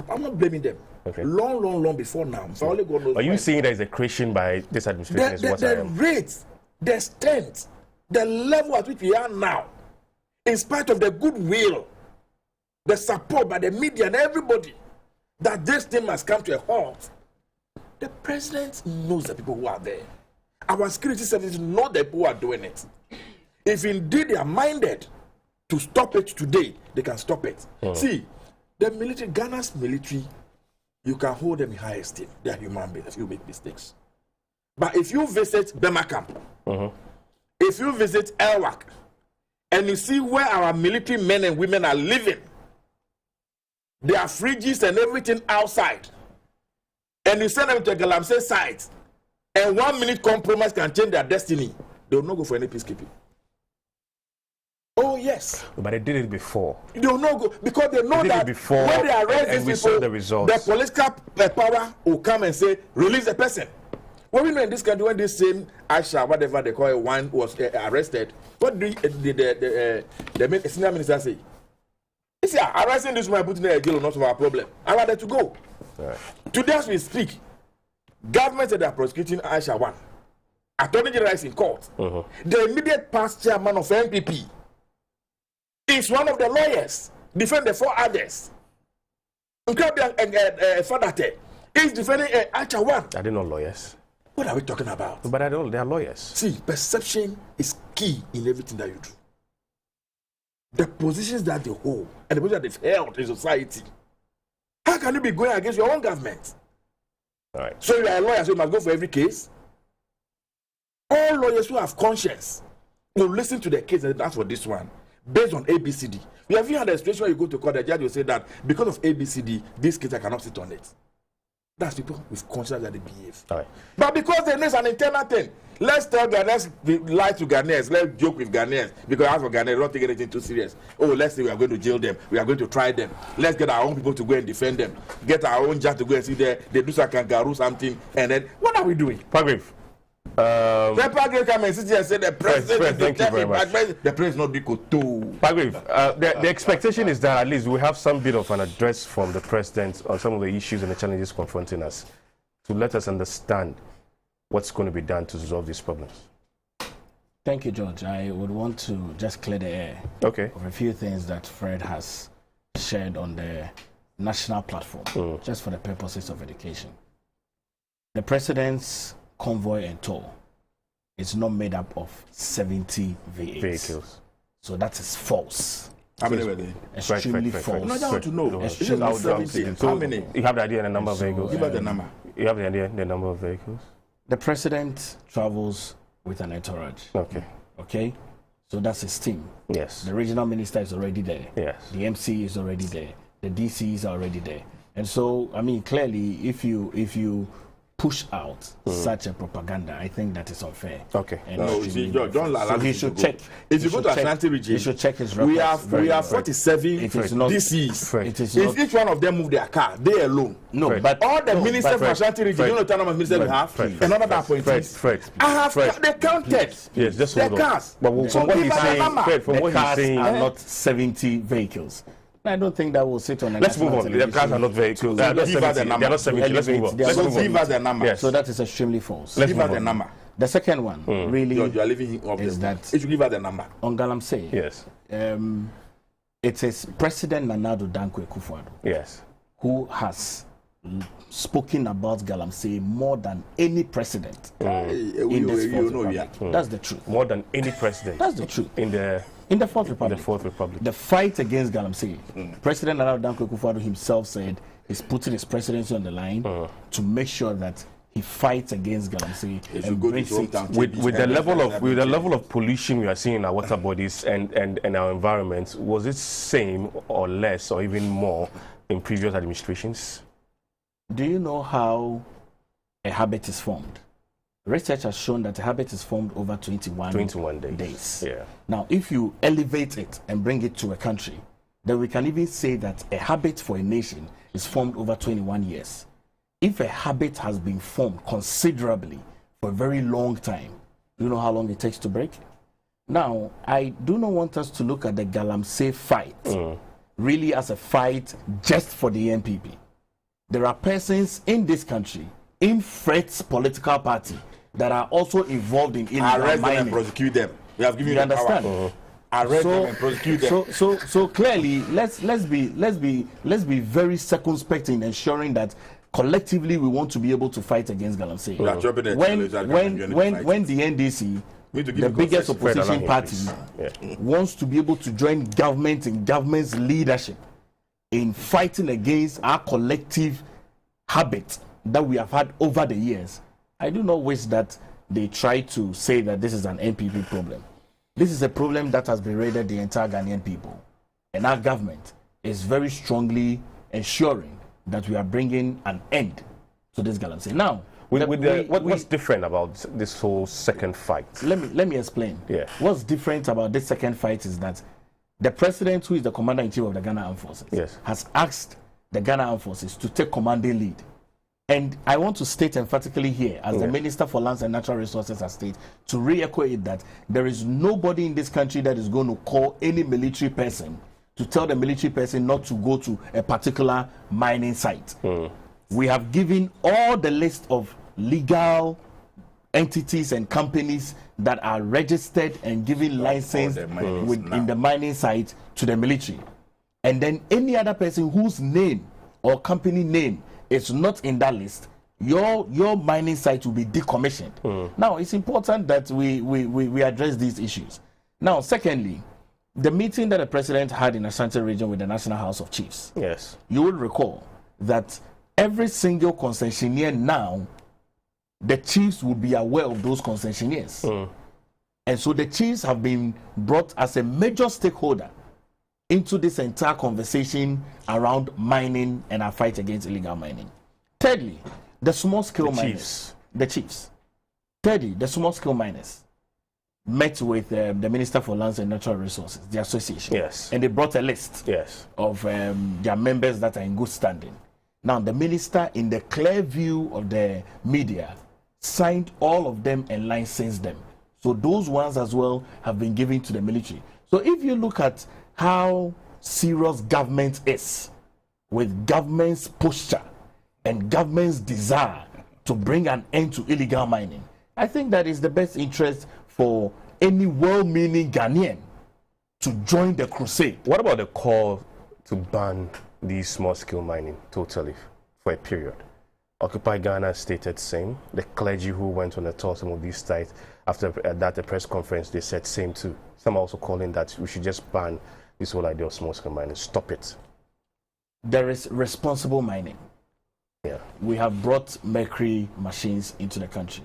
I'm not blaming them. Okay. Long before now. So only God knows. Are you saying there is a creation by this administration? The rate, the strength, the level at which we are now, in spite of the goodwill, the support by the media and everybody, that this thing must come to a halt. The president knows the people who are there. Our security services know the people who are doing it. If indeed they are minded to stop it today, they can stop it. See, the military, Ghana's military, you can hold them in high esteem. They are human beings if you make mistakes. But if you visit Bema Camp, if you visit Elwak, and you see where our military men and women are living, there are fridges and everything outside, and you send them to a Galamsey site, and 1 minute compromise can change their destiny, they will not go for any peacekeeping. Oh yes. But they did it before. They will not go because they know that before, when they arrest these people, the political power will come and say, release the person. When we know in this country, when this same Asha, whatever they call it, one was arrested, what did the senior minister say? He said, arresting this man, putting in a jail, not our problem. I wanted to go. Right. Today, as we speak, government said they are prosecuting Aisha 1. Attorney General is in court. The immediate past chairman of MPP is one of the lawyers, defend the 4 others. Fadate is defending Aisha 1. Are they not lawyers? What are we talking about? But they are lawyers. See, perception is key in everything that you do. The positions that they hold and the positions that they've held in society. How can you be going against your own government? All right. So you are a lawyer, so you must go for every case. All lawyers who have conscience will listen to the case and ask for this one based on ABCD. You have had a situation where you go to court, the judge will say that because of ABCD, this case I cannot sit on it. That's people with conscience that they behave. All right. But because there is an internal thing, let's tell Ghanaians, lie to Ghanaians, let's joke with Ghanaians, because as for Ghanaians, don't take anything too serious. Oh, let's say we are going to jail them, we are going to try them. Let's get our own people to go and defend them. Get our own judge to go and see there, they do some kangaroo something, and then what are we doing? Paragraph. The come and sit here and say the president thank you very much. The president not be koto. Paragraph. The expectation is that at least we have some bit of an address from the president on some of the issues and the challenges confronting us to let us understand what's going to be done to resolve these problems. Thank you, George. I would want to just clear the air of a few things that Fred has shared on the national platform, just for the purposes of education. The president's convoy and tow is not made up of 70 vehicles. So that is false. How many were they? Extremely false. No, I want to know. Extremely false. How many? You have the idea and the number of vehicles? Give us the number. You have the idea and the number of vehicles? The president travels with an entourage. Okay? So that's his team. Yes. The regional minister is already there. Yes. The MC is already there. The DCs are already there. And so, I mean, clearly, if you push out such a propaganda, I think that is unfair. Okay. No, you see, don't allow so he should check. If you go to Ashanti region, he should check his records. We have 47 DCs. If each one of them move their car, they alone. No, but all the ministers from Ashanti region, you know the number of ministers we have? Another appointees. I have they counted. Yes, just the hold cars. But from what he's saying, the cars are not 70 vehicles. I don't think that will sit on. Let's move on. The cars are not vehicles. They are not 70. They are not 70. Let's move on. Give us the number. Yes. So that is extremely false. Let's give us the number. The second one, really, you are leaving him up is that you should give us the number. On Galamsey, yes, it is President Nana Addo Dankwa Akufo-Addo, yes, who has spoken about Galamsey more than any president in this Fourth Republic. That's the truth. More than any president. That's the truth. In the Fourth Republic. The Fourth Republic. The fight against Galamsey, President Nana Addo Dankwa Akufo-Addo himself said he's putting his presidency on the line to make sure that he fights against Galamsey and brings it with the level of pollution we are seeing in our water bodies and our environment. Was it same or less or even more in previous administrations? Do you know how a habit is formed? Research has shown that a habit is formed over 21 days. Yeah. Now, if you elevate it and bring it to a country, then we can even say that a habit for a nation is formed over 21 years. If a habit has been formed considerably for a very long time, do you know how long it takes to break? Now, I do not want us to look at the Galamsey fight really as a fight just for the NPP. There are persons in this country, in Fred's political party, that are also involved in illegal mining. Arrest them and prosecute them. We have given you understand? Arrest them and prosecute them. So clearly, let's be very circumspect in ensuring that collectively we want to be able to fight against Galamsey. When the NDC, the biggest opposition party, wants to be able to join government in government's leadership in fighting against our collective habit that we have had over the years, I do not wish that they try to say that this is an NPP problem. This is a problem that has berated the entire Ghanaian people. And our government is very strongly ensuring that we are bringing an end to this Galamsey. Now, what's different about this whole second fight? Let me explain. Yeah. What's different about this second fight is that the president, who is the commander-in-chief of the Ghana Armed Forces, has asked the Ghana Armed Forces to take commanding lead. And I want to state emphatically here, as the Minister for Lands and Natural Resources has stated, to re-echo it, that there is nobody in this country that is going to call any military person to tell the military person not to go to a particular mining site. We have given all the list of legal entities and companies that are registered and given license in the mining site to the military. And then any other person whose name or company name is not in that list, your mining site will be decommissioned. Now, it's important that we address these issues. Now, secondly, the meeting that the president had in Ashanti region with the National House of Chiefs. Yes. You will recall that every single concessionaire now, the chiefs will be aware of those concessionaires. And so the chiefs have been brought as a major stakeholder into this entire conversation around mining and our fight against illegal mining. Thirdly, the small-scale miners. The chiefs. Thirdly, the small-scale miners met with the Minister for Lands and Natural Resources, the association. Yes. And they brought a list of their members that are in good standing. Now, the minister, in the clear view of the media, signed all of them and licensed them. So those ones as well have been given to the military. So if you look at how serious government is, with government's posture and government's desire to bring an end to illegal mining, I think that is the best interest for any well-meaning Ghanaian to join the crusade. What about the call to ban these small-scale mining totally for a period? Occupy Ghana stated same. The clergy who went on the tour some of these sites after that the press conference, they said same too. Some are also calling that we should just ban this whole idea of small-scale mining. Stop it. There is responsible mining. Yeah. We have brought mercury machines into the country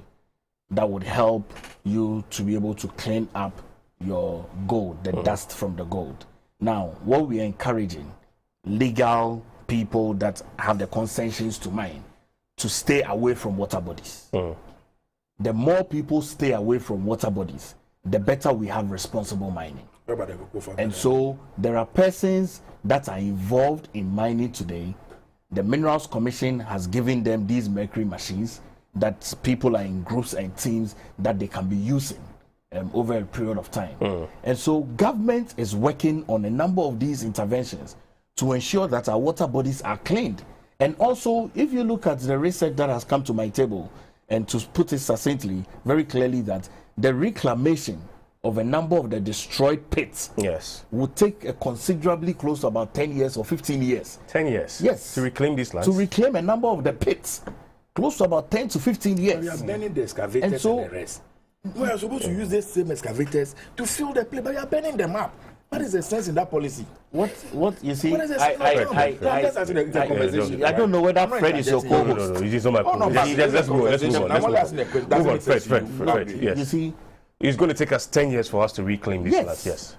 that would help you to be able to clean up your gold, the dust from the gold. Now, what we are encouraging legal people that have the concessions to mine to stay away from water bodies. The more people stay away from water bodies, the better we have responsible mining. And so there are persons that are involved in mining today. The Minerals Commission has given them these mercury machines that people are in groups and teams that they can be using over a period of time. And so government is working on a number of these interventions to ensure that our water bodies are cleaned. And also, if you look at the research that has come to my table, and to put it succinctly, very clearly, that the reclamation of a number of the destroyed pits would take a considerably close to about 10 years or 15 years. 10 years? Yes. To reclaim these lands? To reclaim a number of the pits, close to about 10 to 15 years. We are burning the excavators and the rest. We are supposed to use these same excavators to fill the place, but we are burning them up. What is the sense in that policy? What you see? What is the sense? I don't know whether Fred is your co-host. No, it's not my co-host. Let's move on. Fred. Yes. You see, it's going to take us 10 years for us to reclaim these lands. Yes.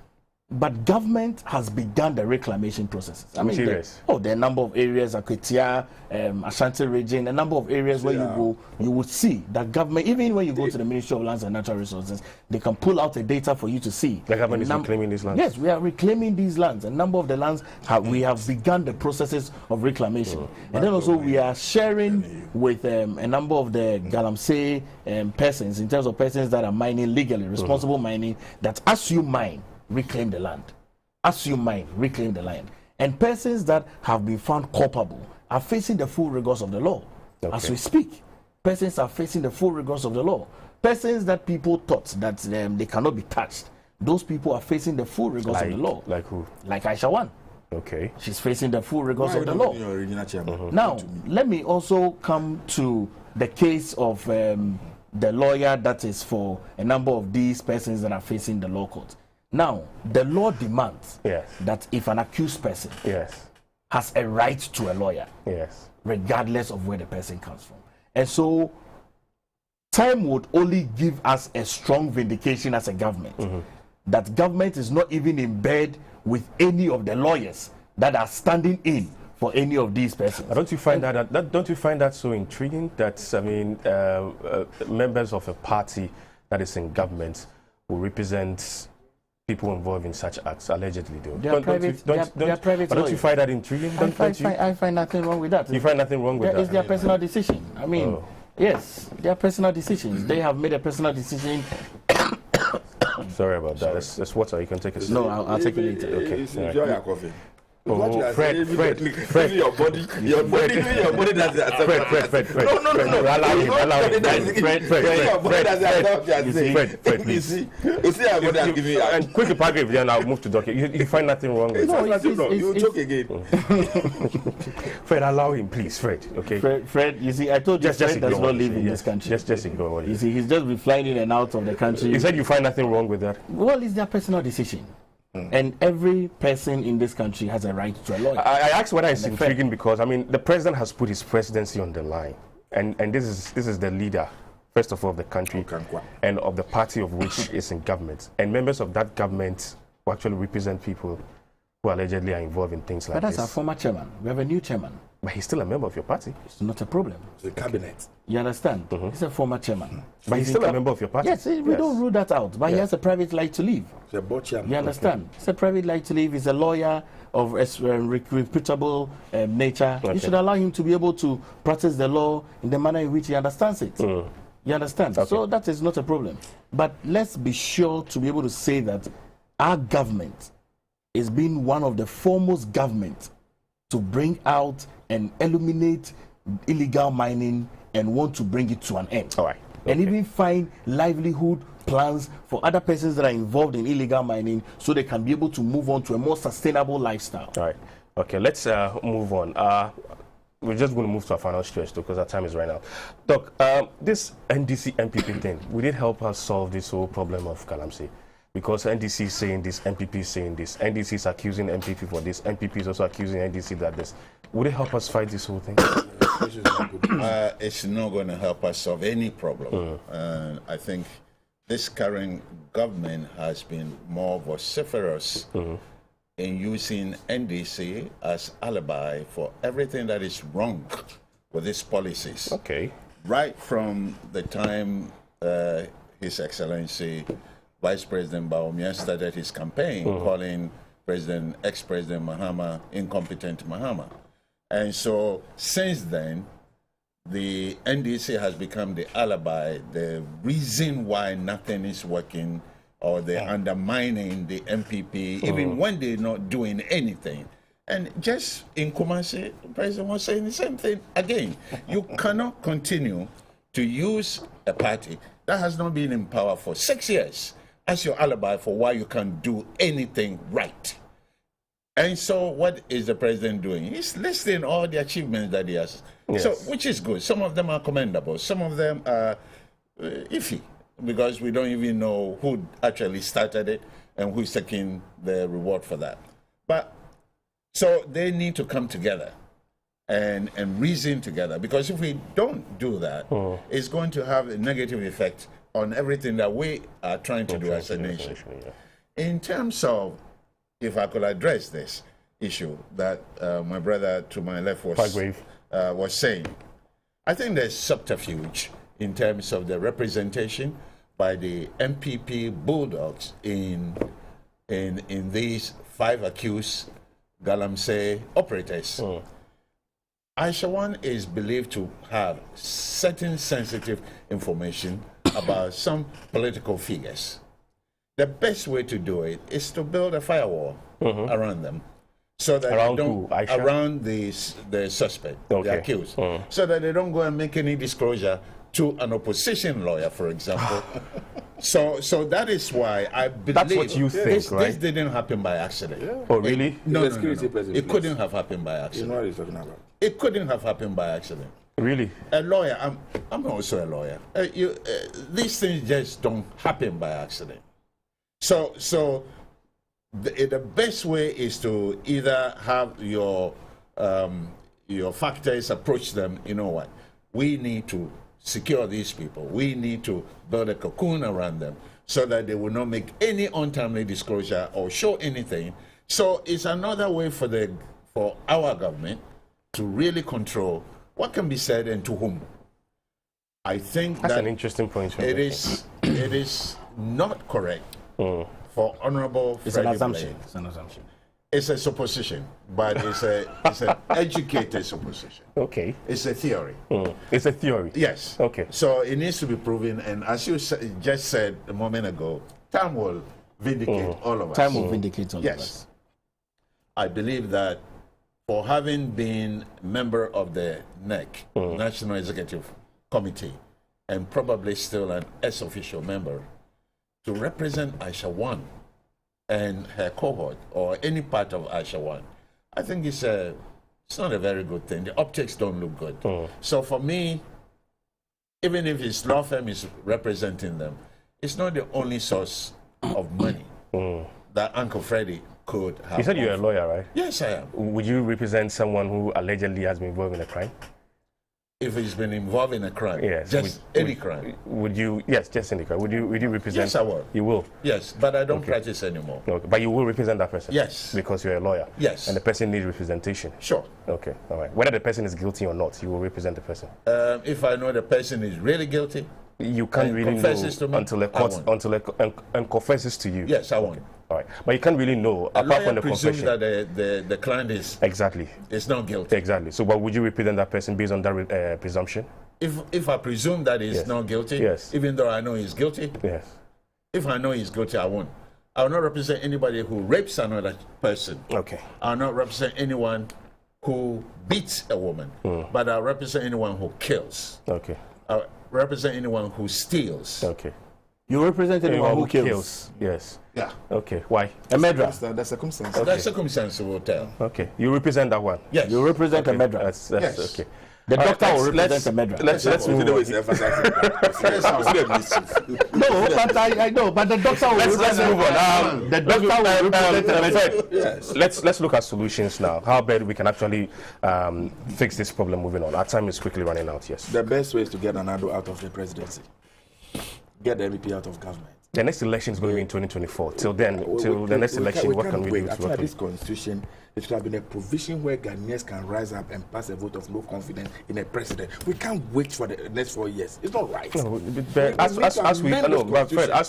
But government has begun the reclamation processes. I mean, there are a number of areas, Akwetia, Ashanti region, a number of areas where you go, you would see that government, even when you go to the Ministry of Lands and Natural Resources, they can pull out the data for you to see. The government is reclaiming these lands? Yes, we are reclaiming these lands. A number of the lands, we have begun the processes of reclamation. And then also we are sharing with a number of the Galamsey persons, in terms of persons that are mining legally, responsible mining, that as you mine, reclaim the land. As you mine, reclaim the land. And persons that have been found culpable are facing the full rigors of the law. As we speak, persons are facing the full rigors of the law. Persons that people thought that they cannot be touched, those people are facing the full rigors of the law. Like who? Like Aisha Wan. Okay. She's facing the full rigors of the law. Now, let me also come to the case of the lawyer that is for a number of these persons that are facing the law court. Now, the law demands that if an accused person has a right to a lawyer, regardless of where the person comes from. And so, time would only give us a strong vindication as a government that government is not even in bed with any of the lawyers that are standing in for any of these persons. Don't you find don't you find that so intriguing that members of a party that is in government will represent people involved in such acts, allegedly, though? Don't you find that intriguing? I find nothing wrong with that. You find nothing wrong with that? It's their personal decision. I mean, yes, their personal decisions. They have made a personal decision. Sorry about that. That's water. You can take it. No, I'll take it later. Okay. Enjoy your coffee. Fred. Your body does that. Fred. No. Allow him. Fred, please. You see, I'm going to give you. And quick paragraph, then I'll move to docket. You find nothing wrong with it? No, you joke again. Fred, allow him, please, Fred. Okay. Fred, you see, I told you Fred does not live in this country. Just ignore what he said. You see, he's just been flying in and out of the country. You said you find nothing wrong with that? Well, it's their personal decision. And every person in this country has a right to a lawyer. I asked whether it's intriguing because, I mean, the president has put his presidency on the line. And this is the leader, first of all, of the country and of the party of which is in government. And members of that government who actually represent people who allegedly are involved in things like this. But that's our former chairman. We have a new chairman. But he's still a member of your party. It's not a problem. It's the cabinet. You understand? He's a former chairman. But he's still a member of your party? Yes, we don't rule that out. But he has a private life to live. He's a board chairman. You understand? It's a private life to live. He's a lawyer of reputable nature. You should allow him to be able to practice the law in the manner in which he understands it. You understand? So that is not a problem. But let's be sure to be able to say that our government is being one of the foremost governments to bring out and eliminate illegal mining and want to bring it to an end. All right. And even find livelihood plans for other persons that are involved in illegal mining so they can be able to move on to a more sustainable lifestyle. All right. Okay, let's move on. We're just going to move to our final stretch because our time is right now. Doc, this NDC MPP thing, would it help us solve this whole problem of Galamsey? Because NDC is saying this, MPP is saying this, NDC is accusing MPP for this, MPP is also accusing NDC that this. Would it help us fight this whole thing? It's not going to help us solve any problem. I think this current government has been more vociferous in using NDC as alibi for everything that is wrong with its policies. Okay. Right from the time His Excellency Vice President Bawumia started his campaign calling ex-President Mahama incompetent Mahama. And so since then, the NDC has become the alibi, the reason why nothing is working, or they're undermining the MPP, even when they're not doing anything. And just in Kumasi, the president was saying the same thing again. You cannot continue to use a party that has not been in power for 6 years as your alibi for why you can't do anything right. And so what is the president doing? He's listing all the achievements that he has. Yes. So, which is good. Some of them are commendable. Some of them are iffy, because we don't even know who actually started it and who is taking the reward for that. But so they need to come together and reason together, because if we don't do that, it's going to have a negative effect on everything that we are trying to do as a nation. In terms of, if I could address this issue that my brother to my left was saying, I think there's subterfuge in terms of the representation by the MPP bulldogs in these 5 accused Galamsey operators. Aishawan is believed to have certain sensitive information about some political figures. The best way to do it is to build a firewall around them, so that around the suspect, the accused, so that they don't go and make any disclosure to an opposition lawyer, for example. So that is why I believe that's what you think, right? This didn't happen by accident. Yeah. Oh, really? No. It couldn't have happened by accident. You know what he's talking about. It couldn't have happened by accident. Really? A lawyer. I'm also a lawyer. These things just don't happen by accident. So the best way is to either have your factors approach them. You know what? We need to secure these people. We need to build a cocoon around them so that they will not make any untimely disclosure or show anything. So it's another way for our government to really control what can be said and to whom. I think that's an interesting point. It is not correct for Honorable It's Freddie an assumption. Blade. It's an assumption. It's a supposition, but it's an educated supposition. Okay. It's a theory. It's a theory. Yes. Okay. So it needs to be proven, and as you just said a moment ago, time will vindicate all of us. Time will vindicate all of us. Yes. I believe that for having been a member of the NEC, National Executive Committee, and probably still an ex-official member, to represent Aishawan and her cohort, or any part of Aishawan, I think it's not a very good thing. The optics don't look good. So for me, even if his law firm is representing them, it's not the only source of money that Uncle Freddie could have. You said you're a lawyer, right? Yes, I am. Would you represent someone who allegedly has been involved in a crime? If he's been involved in a crime, yes, just any crime. Would you? Yes, just any crime. Would you represent? Yes, I will. You will. Yes, but I don't practice anymore. Okay, but you will represent that person. Yes, because you're a lawyer. Yes, and the person needs representation. Sure. Okay, all right. Whether the person is guilty or not, you will represent the person. If I know the person is really guilty, you can't really know until a court and confesses to you. Yes, I won't. All right, but you can't really know a apart from the presumes confession that the client is is not guilty. Exactly. So, but would you represent that person based on that presumption? If I presume that he's not guilty, even though I know he's guilty, if I know he's guilty, I won't. I will not represent anybody who rapes another person. Okay. I will not represent anyone who beats a woman, but I'll represent anyone who kills. Okay. I'll represent anyone who steals. Okay. You represent anyone who kills? Yes. Yeah. Okay. Why? A murderer. The circumstance. Okay. That circumstance will tell. Okay. You represent that one? Yes. You represent a murderer. That's yes. Okay. The doctor will represent a murderer. Let's move on. No, but I know, but the doctor will let's move on. The doctor will represent a murderer. Yes. Let's look at solutions now. How bad we can actually fix this problem moving on. Our time is quickly running out, yes. The best way is to get Anado out of the presidency. Get the MEP out of government. The next election is going to be in 2024. Till then, the next election, what can we do? I think this constitution, it should have been a provision where Ghanaians can rise up and pass a vote of no confidence in a president. We can't wait for the next 4 years. It's not right. No, but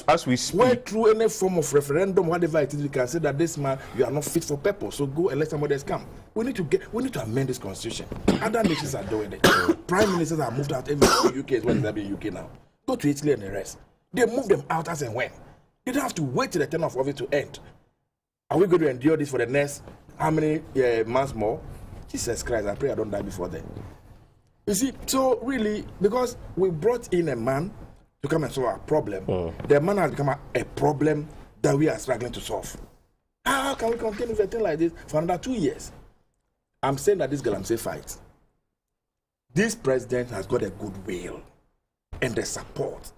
as we speak, where through any form of referendum, whatever it is, we can say that this man, you are not fit for purpose. So go and let somebody else come. We need to amend this constitution. Other nations are doing it. Prime ministers have moved out. Every UK is what is happening in UK now. Go to Italy and the rest. They move them out as and when. You don't have to wait till the term of office to end. Are we going to endure this for the next how many months more? Jesus Christ, I pray I don't die before then. You see, so really, because we brought in a man to come and solve our problem, the man has become a problem that we are struggling to solve. How can we continue with a thing like this for another 2 years? I'm saying that this Galamsey fight, this president has got a good will and the support.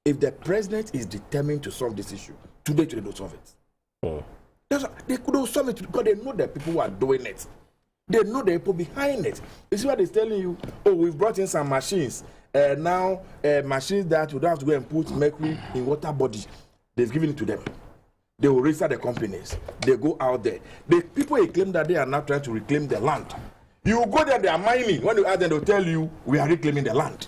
If the president is determined to solve this issue, today they don't solve it. That's why they could have solved it because they know the people who are doing it. They know the people behind it. You see what they're telling you? Oh, we've brought in some machines. Now, machines that you don't have to go and put mercury in water body. They've given it to them. They will register the companies. They go out there. The people who claim that they are now trying to reclaim the land. You go there, they are mining. When you ask them, they'll tell you, we are reclaiming the land.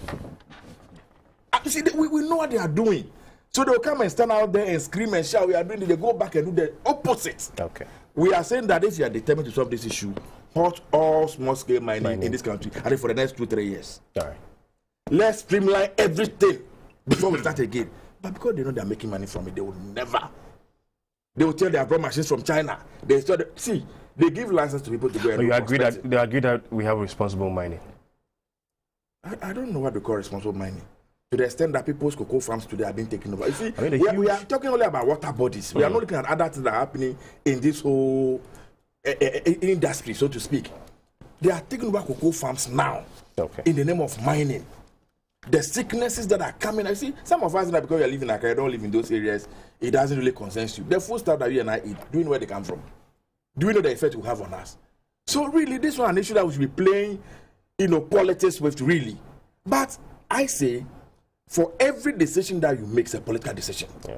You see, we know what they are doing. So they'll come and stand out there and scream and shout, we are doing it. They go back and do the opposite. Okay. We are saying that if you are determined to solve this issue, halt all small-scale mining in this country, and for the next 2-3 years. All right. Let's streamline everything before we start again. But because they know they're making money from it, they will never. They will tell they have brought machines from China. They give license to people to go and do they agree that we have responsible mining. I don't know what they call responsible mining. To the extent that people's cocoa farms today are being taken over. You see, we are talking only about water bodies. We are not looking at other things that are happening in this whole industry, so to speak. They are taking over cocoa farms now in the name of mining. The sicknesses that are coming, I see some of us now, because we are living in Accra, don't live in those areas, it doesn't really concern you. The food stuff that you and I eat, do you know where they come from? Do we know the effect it will have on us? So really, this one an issue that we should be playing, politics with, really. But I say, for every decision that you make, it's a political decision. Yeah.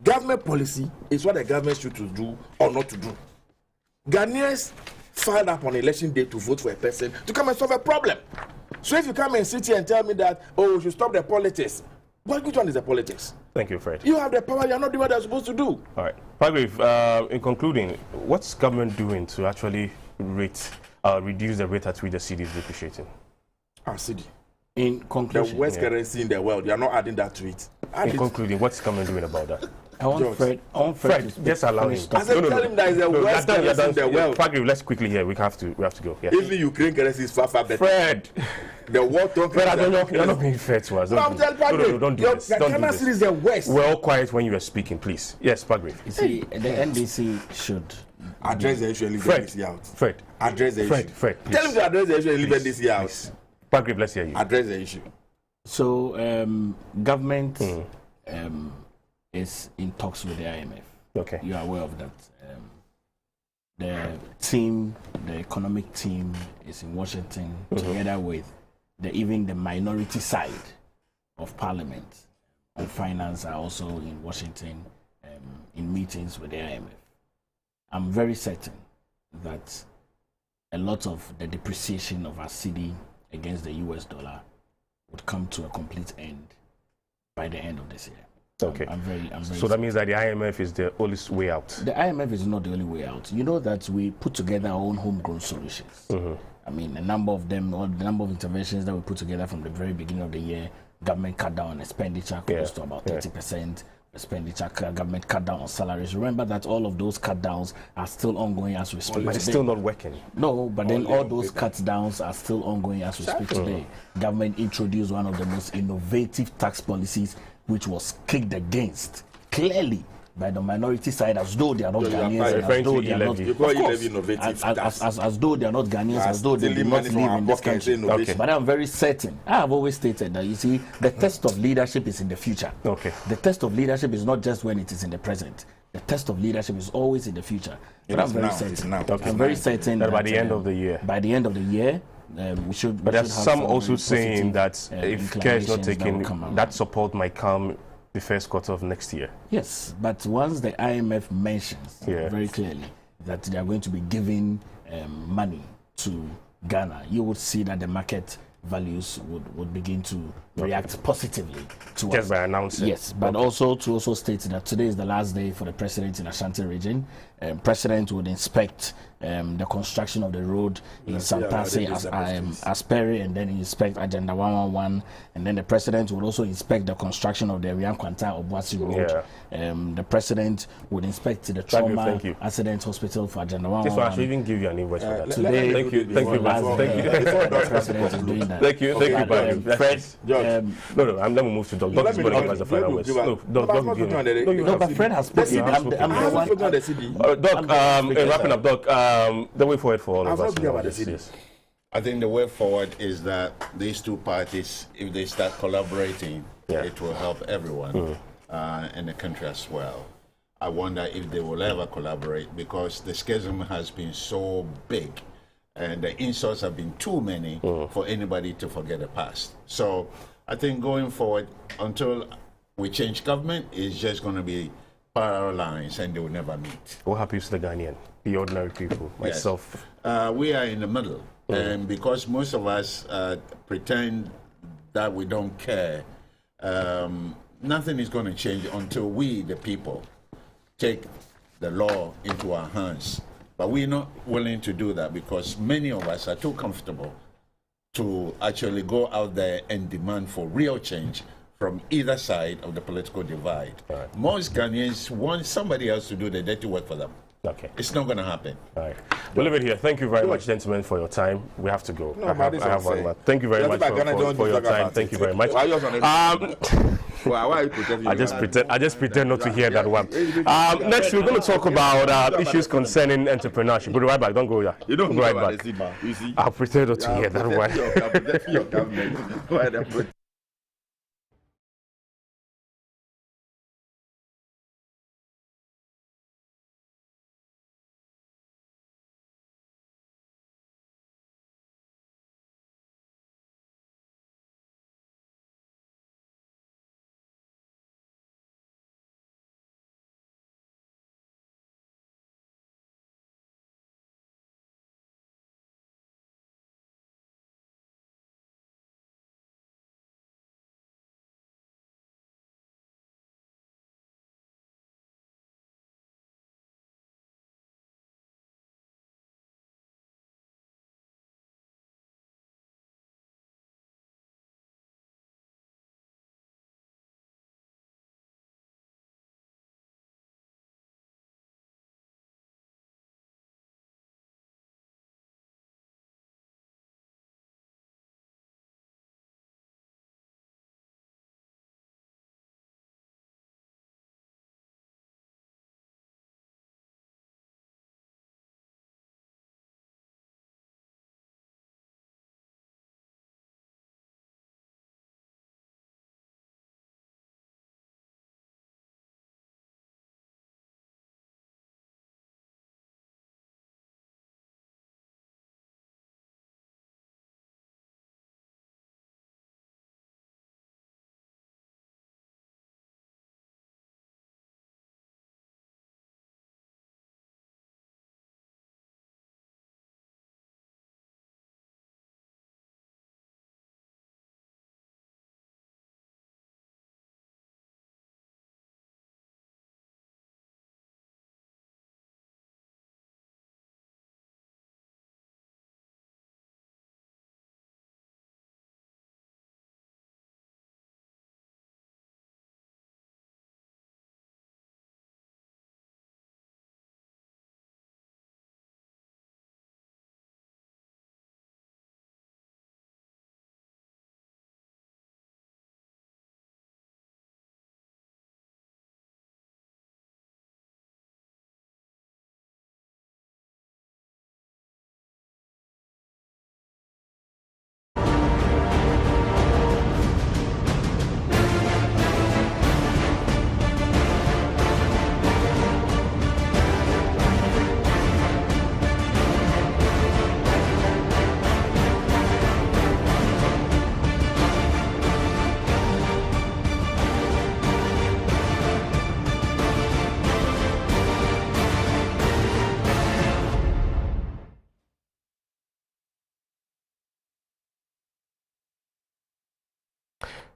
Government policy is what the government should to do or not to do. Ghanaians filed up on election day to vote for a person to come and solve a problem. So if you come and sit here and tell me that, we should stop the politics, which one is the politics? Thank you, Fred. You have the power, you're not doing what you're supposed to do. All right. Patrick, in concluding, what's government doing to actually reduce the rate at which the cedi is depreciating? Our cedi. In conclusion, the worst currency in the world, you're not adding that to it. Concluding, what's government doing about that? I want Fred just allow him. I said, tell him that is the worst currency in the world. Patrick, let's quickly here. We have to go. Yeah. Even Ukraine currency is far better. Fred, the world talking. Fred, you're not being fair to us. Don't do this. The Ghana cedi is the worst. We're all quiet when you are speaking, please. Yes, Patrick. You see, the NDC should address the issue and leave NDC out. Fred, address the issue. Fred, tell him to address the issue and leave NDC out. Patrick, let's hear you. Address the issue. So, government is in talks with the IMF. Okay. You are aware of that. The economic team is in Washington together with even the minority side of Parliament on finance are also in Washington in meetings with the IMF. I'm very certain that a lot of the depreciation of our cedi against the US dollar would come to a complete end by the end of this year. Okay. I'm very so that means that the IMF is the only way out. The IMF is not the only way out. You know that we put together our own homegrown solutions. I mean, a number of them, or the number of interventions that we put together from the very beginning of the year, government cut down on expenditure close to about 30%. Expenditure, government cut down on salaries. Remember that all of those cut downs are still ongoing as we speak. But it's still not working. No, but then all those cut downs are still ongoing as we speak today. Government introduced one of the most innovative tax policies, which was kicked against clearly by the minority side, as though they are not Ghanaians, as though they are not, as though they are not Ghanaians, as though they do not live in this country. Okay. But I'm very certain. I have always stated that, you see, the test of leadership is in the future. Okay. The test of leadership is not just when it is in the present. The test of leadership is always in the future. But I'm very certain. I'm very certain that by the end of the year. By the end of the year, we should. But there's some also saying that if care is not taken, that support might come the first quarter of next year. Yes, but once the IMF mentions very clearly that they are going to be giving money to Ghana, you would see that the market values would begin to react positively to just by announcing. Yes, but also to state that today is the last day for the president in Ashanti region. President would inspect the construction of the road in Sampase Asperi, and then inspect Agenda 111, and then the president would also inspect the construction of the Riankwanta Obuasi Road. The president would inspect the trauma accident hospital for Agenda 111. This one I should even give you an invoice for that. Today, thank you. The president is doing that. Thank you, Fred. No, I'm going to move to Doc. Doc is going to give us the final words. No, but Fred has spoken. Doc, wrapping up, Doc, the way forward for all of us. I think the way forward is that these two parties, if they start collaborating, it will help everyone in the country as well. I wonder if they will ever collaborate, because the schism has been so big and the insults have been too many for anybody to forget the past. So I think going forward, until we change government, it's just going to be parallel lines and they will never meet. What happens to the Ghanaian, the ordinary people, myself? Yes. We are in the middle. And because most of us pretend that we don't care, nothing is going to change until we, the people, take the law into our hands. But we're not willing to do that because many of us are too comfortable to actually go out there and demand for real change from either side of the political divide. Right. Most Ghanaians want somebody else to do the dirty work for them. Okay. It's not going to happen. All right. We'll leave it here. Thank you very much, gentlemen, for your time. We have to go. No, I have one more. Thank you very much for your time. Thank you very much. Why are you protecting? I just pretend not to hear that one. Next, we're going to talk about issues concerning entrepreneurship. We'll be right back. Don't go there. You don't we'll go right back. You see? I'll pretend not to hear that one. Your government.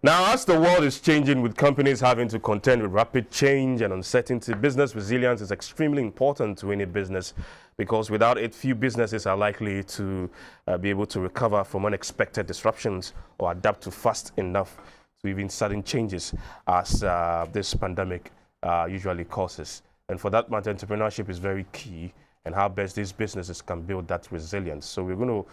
Now, as the world is changing with companies having to contend with rapid change and uncertainty, business resilience is extremely important to any business because without it, few businesses are likely to be able to recover from unexpected disruptions or adapt to fast enough to even sudden changes as this pandemic usually causes. And for that matter, entrepreneurship is very key and how best these businesses can build that resilience. So we're going to,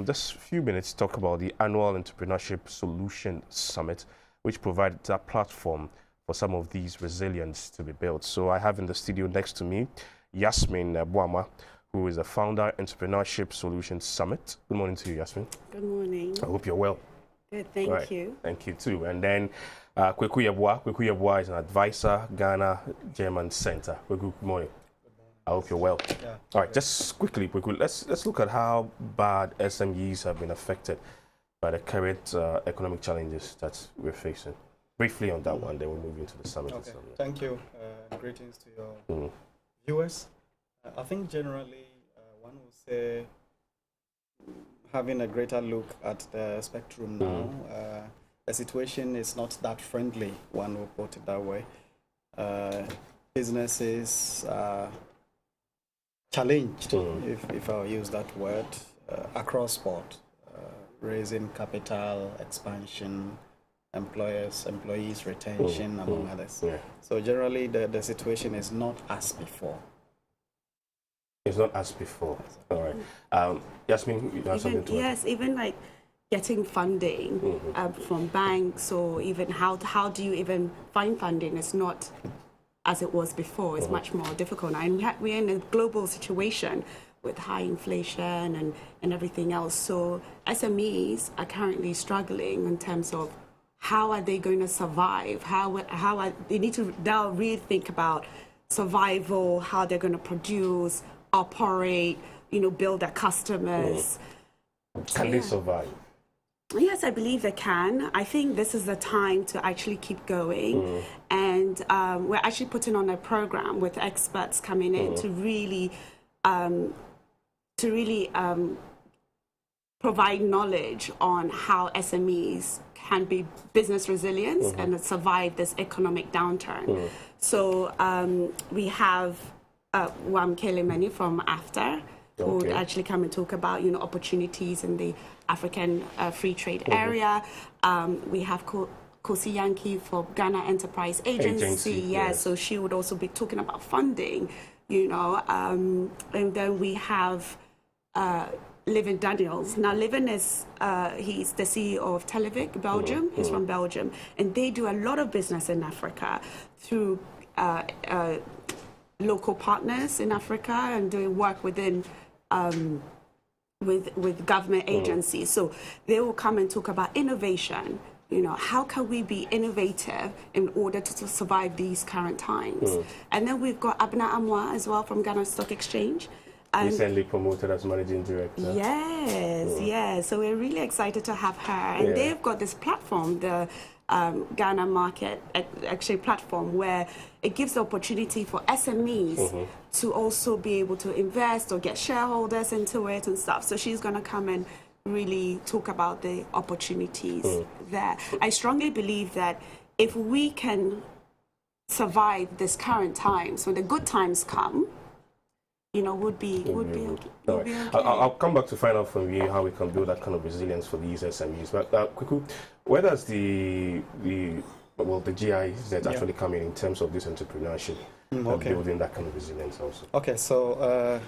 just a few minutes, talk about the annual Entrepreneurship Solution Summit, which provides a platform for some of these resilience to be built. So I have in the studio next to me, Yasmin Buama, who is the founder, Entrepreneurship Solution Summit. Good morning to you, Yasmin. Good morning. I hope you're well. Good, thank you. Thank you too. And then Kweku Yeboah is an advisor, Ghana German Center. Kweku, good morning. I hope you're well. Yeah, all right, just quickly, Kweku, let's look at how bad SMEs have been affected by the current economic challenges that we're facing. Briefly on that one, then we'll move into the summit. Okay. Thank you. Greetings to your viewers. I think generally one would say, having a greater look at the spectrum now, the situation is not that friendly, one will put it that way. Businesses are challenged, if I'll use that word, across board, raising capital, expansion, employees, retention, among others. Yeah. So generally the situation is not as before. It's not as before. All right. Yasmin, you have something to add? Yes, even like getting funding from banks, or even how do you even find funding? It's not as it was before. It's much more difficult now. And we're in a global situation with high inflation and everything else. So SMEs are currently struggling in terms of how are they going to survive? They need to now really think about survival, how they're going to produce, operate, build their customers. Can they survive? Yes, I believe they can. I think this is the time to actually keep going. And we're actually putting on a program with experts coming in to really provide knowledge on how SMEs can be business resilience and survive this economic downturn. So we have Wamkele Mani from AFTA, who would actually come and talk about opportunities in the African free trade area. We have Kosi Yankee for Ghana Enterprise Agency. Yes. So she would also be talking about funding, and then we have Livin Daniels. Now, Livin is, he's the CEO of Televic, Belgium. He's from Belgium. And they do a lot of business in Africa through local partners in Africa and doing work within with government agencies. So they will come and talk about innovation. How can we be innovative in order to survive these current times? And then we've got Abna Amwa as well from Ghana Stock Exchange. Recently promoted as managing director. Yes. So we're really excited to have her. And they've got this platform, the Ghana Market Exchange platform, where it gives the opportunity for SMEs to also be able to invest or get shareholders into it and stuff. So she's going to come and really talk about the opportunities there. I strongly believe that if we can survive this current times, when the good times come, would be okay. I'll come back to find out from you how we can build that kind of resilience for these SMEs. But Kweku, where does the GIZ actually come in terms of this entrepreneurship and building that kind of resilience also? Okay, so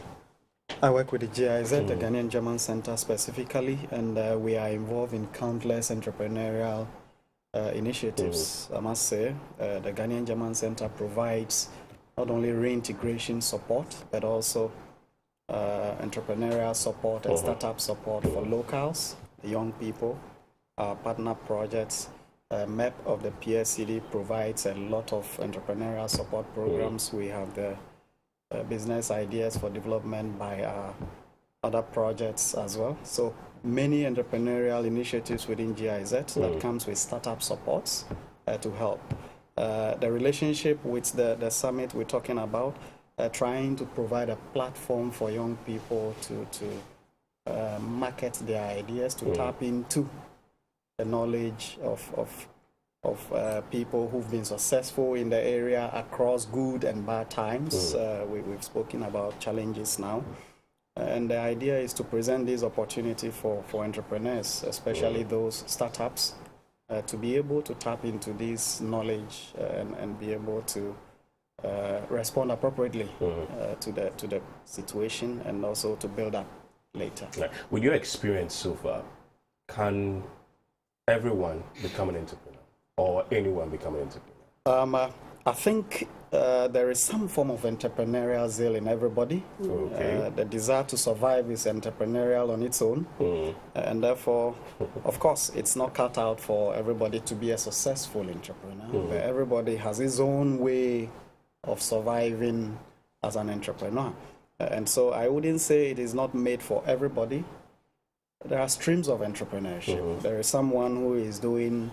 I work with the GIZ, the Ghanaian German Center specifically, and we are involved in countless entrepreneurial initiatives. I must say, the Ghanaian German Center provides not only reintegration support, but also entrepreneurial support and startup support for locals, young people, partner projects. MEP of the PSCD provides a lot of entrepreneurial support programs. We have the business ideas for development by other projects as well. So many entrepreneurial initiatives within GIZ that comes with startup supports to help. The relationship with the summit we're talking about, trying to provide a platform for young people to market their ideas, to tap into the knowledge of people who've been successful in the area across good and bad times. We've spoken about challenges now. And the idea is to present this opportunity for entrepreneurs, especially those startups, to be able to tap into this knowledge and be able to respond appropriately to the situation, and also to build up later. Right. With your experience so far, can everyone become an entrepreneur, or anyone become an entrepreneur? I think there is some form of entrepreneurial zeal in everybody. Okay. The desire to survive is entrepreneurial on its own. And therefore, of course, it's not cut out for everybody to be a successful entrepreneur. But everybody has his own way of surviving as an entrepreneur. And so I wouldn't say it is not made for everybody. There are streams of entrepreneurship. There is someone who is doing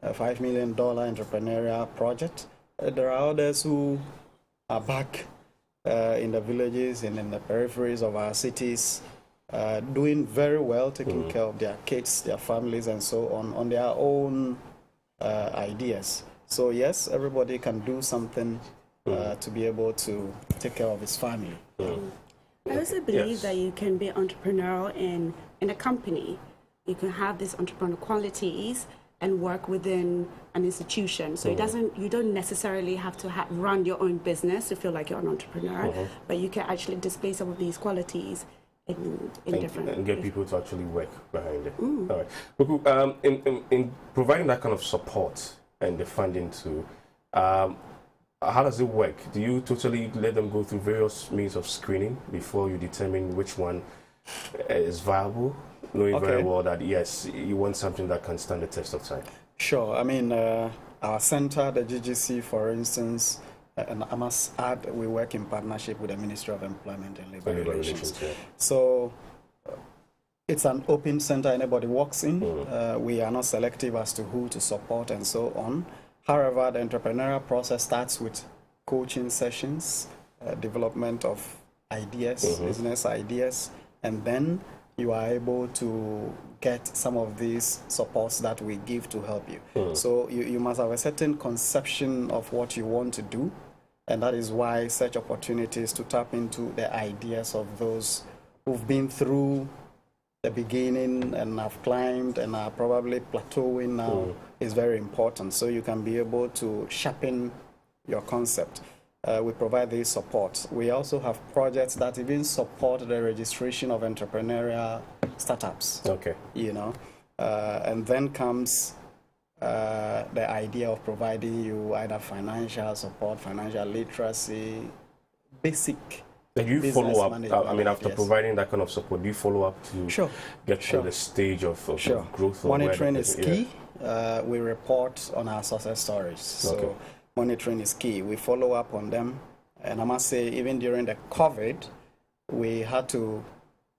a $5 million entrepreneurial project. There are others who are back in the villages and in the peripheries of our cities, doing very well, taking care of their kids, their families, and so on their own ideas. So yes, everybody can do something to be able to take care of his family. I also believe that you can be entrepreneurial in a company. You can have these entrepreneurial qualities and work within an institution. So you don't necessarily have to run your own business to feel like you're an entrepreneur, but you can actually display some of these qualities in different... And get people to actually work behind it. All right. In providing that kind of support and the funding too, how does it work? Do you totally let them go through various means of screening before you determine which one is viable, knowing very well that, yes, you want something that can stand the test of time? Sure. I mean, our center, the GGC, for instance, and I must add, we work in partnership with the Ministry of Employment and Labor Relations. So it's an open center, anybody walks in. We are not selective as to who to support and so on. However, the entrepreneurial process starts with coaching sessions, development of ideas, business ideas, and then you are able to get some of these supports that we give to help you. So you must have a certain conception of what you want to do, and that is why such opportunities to tap into the ideas of those who've been through the beginning and have climbed and are probably plateauing now is very important. So you can be able to sharpen your concept. We provide this support. We also have projects that even support the registration of entrepreneurial startups. Okay. You know, and then comes the idea of providing you either financial support, financial literacy, basic. Do you follow up? I mean, after providing that kind of support, do you follow up to get to the stage of growth? Monitoring is key. We report on our success stories. So monitoring is key. We follow up on them. And I must say, even during the COVID, we had to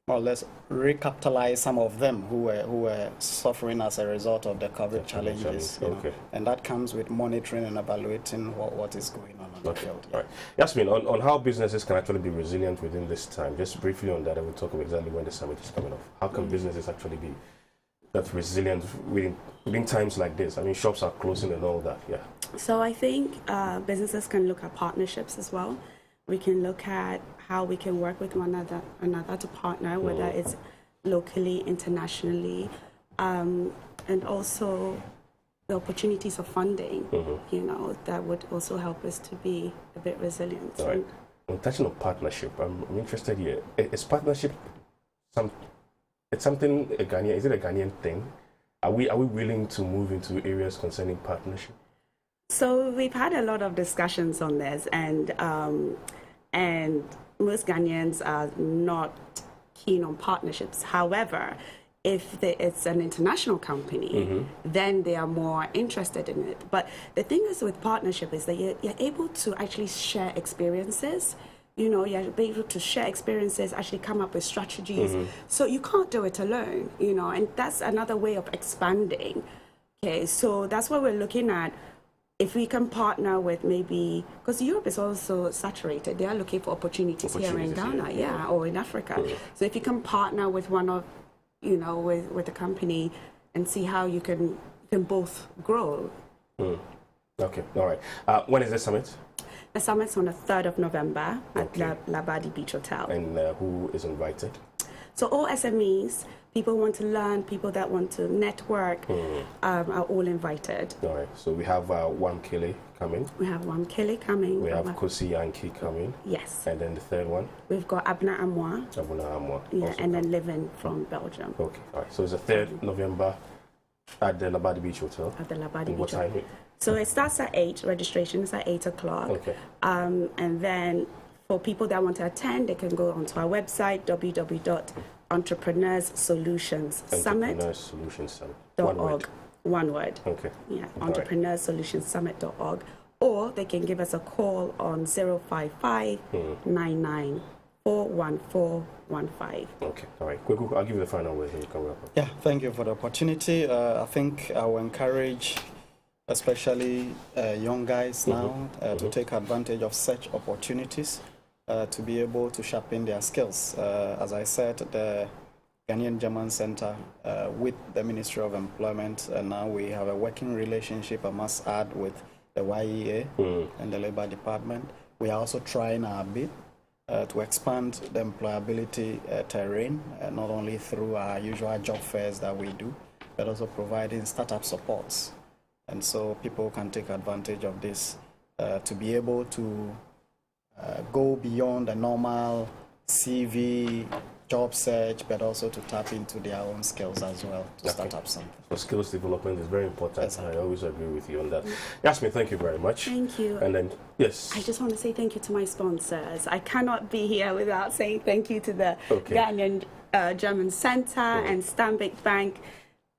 more or less recapitalize some of them who were suffering as a result of the COVID challenges. You know? And that comes with monitoring and evaluating what is going on the field. Right. Yasmin, on how businesses can actually be resilient within this time, just briefly on that, I will talk about exactly when the summit is coming off. How can businesses actually be that resilient within times like this? I mean, shops are closing and all that, So I think businesses can look at partnerships as well. We can look at how we can work with one another to partner, whether it's locally, internationally, and also the opportunities of funding, you know, that would also help us to be a bit resilient. All right. I'm touching on partnership. I'm interested here. Is partnership something a Ghanaian? Is it a Ghanaian thing? Are we willing to move into areas concerning partnership? So we've had a lot of discussions on this, and most Ghanaians are not keen on partnerships. However, if it's an international company, then they are more interested in it. But the thing is with partnership is that you're able to actually share experiences. You know, you're able to share experiences, actually come up with strategies. So you can't do it alone, you know, and that's another way of expanding. Okay, so that's what we're looking at. If we can partner with maybe, because Europe is also saturated, they are looking for opportunities here in Ghana, or in Africa. So if you can partner with one of, you know, with a company and see how you can both grow. Okay, all right. When is the summit? The summit's on the 3rd of November at Labadi Beach Hotel. And who is invited? So all SMEs, people who want to learn, people that want to network, are all invited. All right. So we have Wamkele coming. We have Wamkele coming. We have Kosi Yankee coming. Yes. And then the third one? We've got Abna Amwa. Abuna Amwa. Yeah, and then Living from Belgium. Okay. All right. So it's the 3rd November At the Labadi Beach Hotel? At the Labadi Beach What time? Hotel. So it starts at 8, registration is at 8 o'clock. Okay. And then for people that want to attend, they can go onto our website, www.entrepreneurssolutionssummit.org. One word. Okay. Yeah, entrepreneurssolutionssummit.org. Or they can give us a call on 055 99 41415. Okay, all right. Kweku, I'll give you the final word here. You can wrap up. Yeah, thank you for the opportunity. I think I will encourage, especially young guys now, to take advantage of such opportunities to be able to sharpen their skills. As I said, the Ghanaian German Center with the Ministry of Employment, and now we have a working relationship, I must add, with the YEA and the Labor Department. We are also trying our bit to expand the employability terrain, not only through our usual job fairs that we do, but also providing startup supports. And so people can take advantage of this to be able to go beyond the normal CV job search, but also to tap into their own skills as well to start up something. So skills development is very important. Yes, I always agree with you on that. Yasmin, thank you very much. Thank you. And then, yes. I just want to say thank you to my sponsors. I cannot be here without saying thank you to the Ghanaian German Center and Stanbic Bank,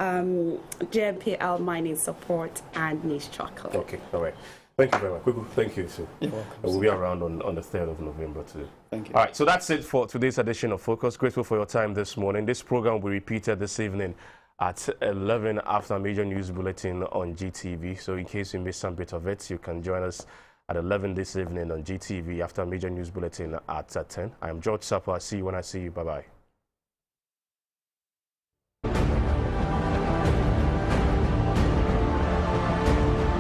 JMPL Mining Support, and Niche Chocolate. Okay, all right. Thank you very much. Thank you, too. You're welcome. We'll be around on the 3rd of November, too. Thank you. All right, so that's it for today's edition of Focus. Grateful for your time this morning. This program will be repeated this evening at 11 after a major news bulletin on GTV. So in case you missed some bit of it, you can join us at 11 this evening on GTV after a major news bulletin at 10. I'm George Sapper. See you when I see you. Bye-bye.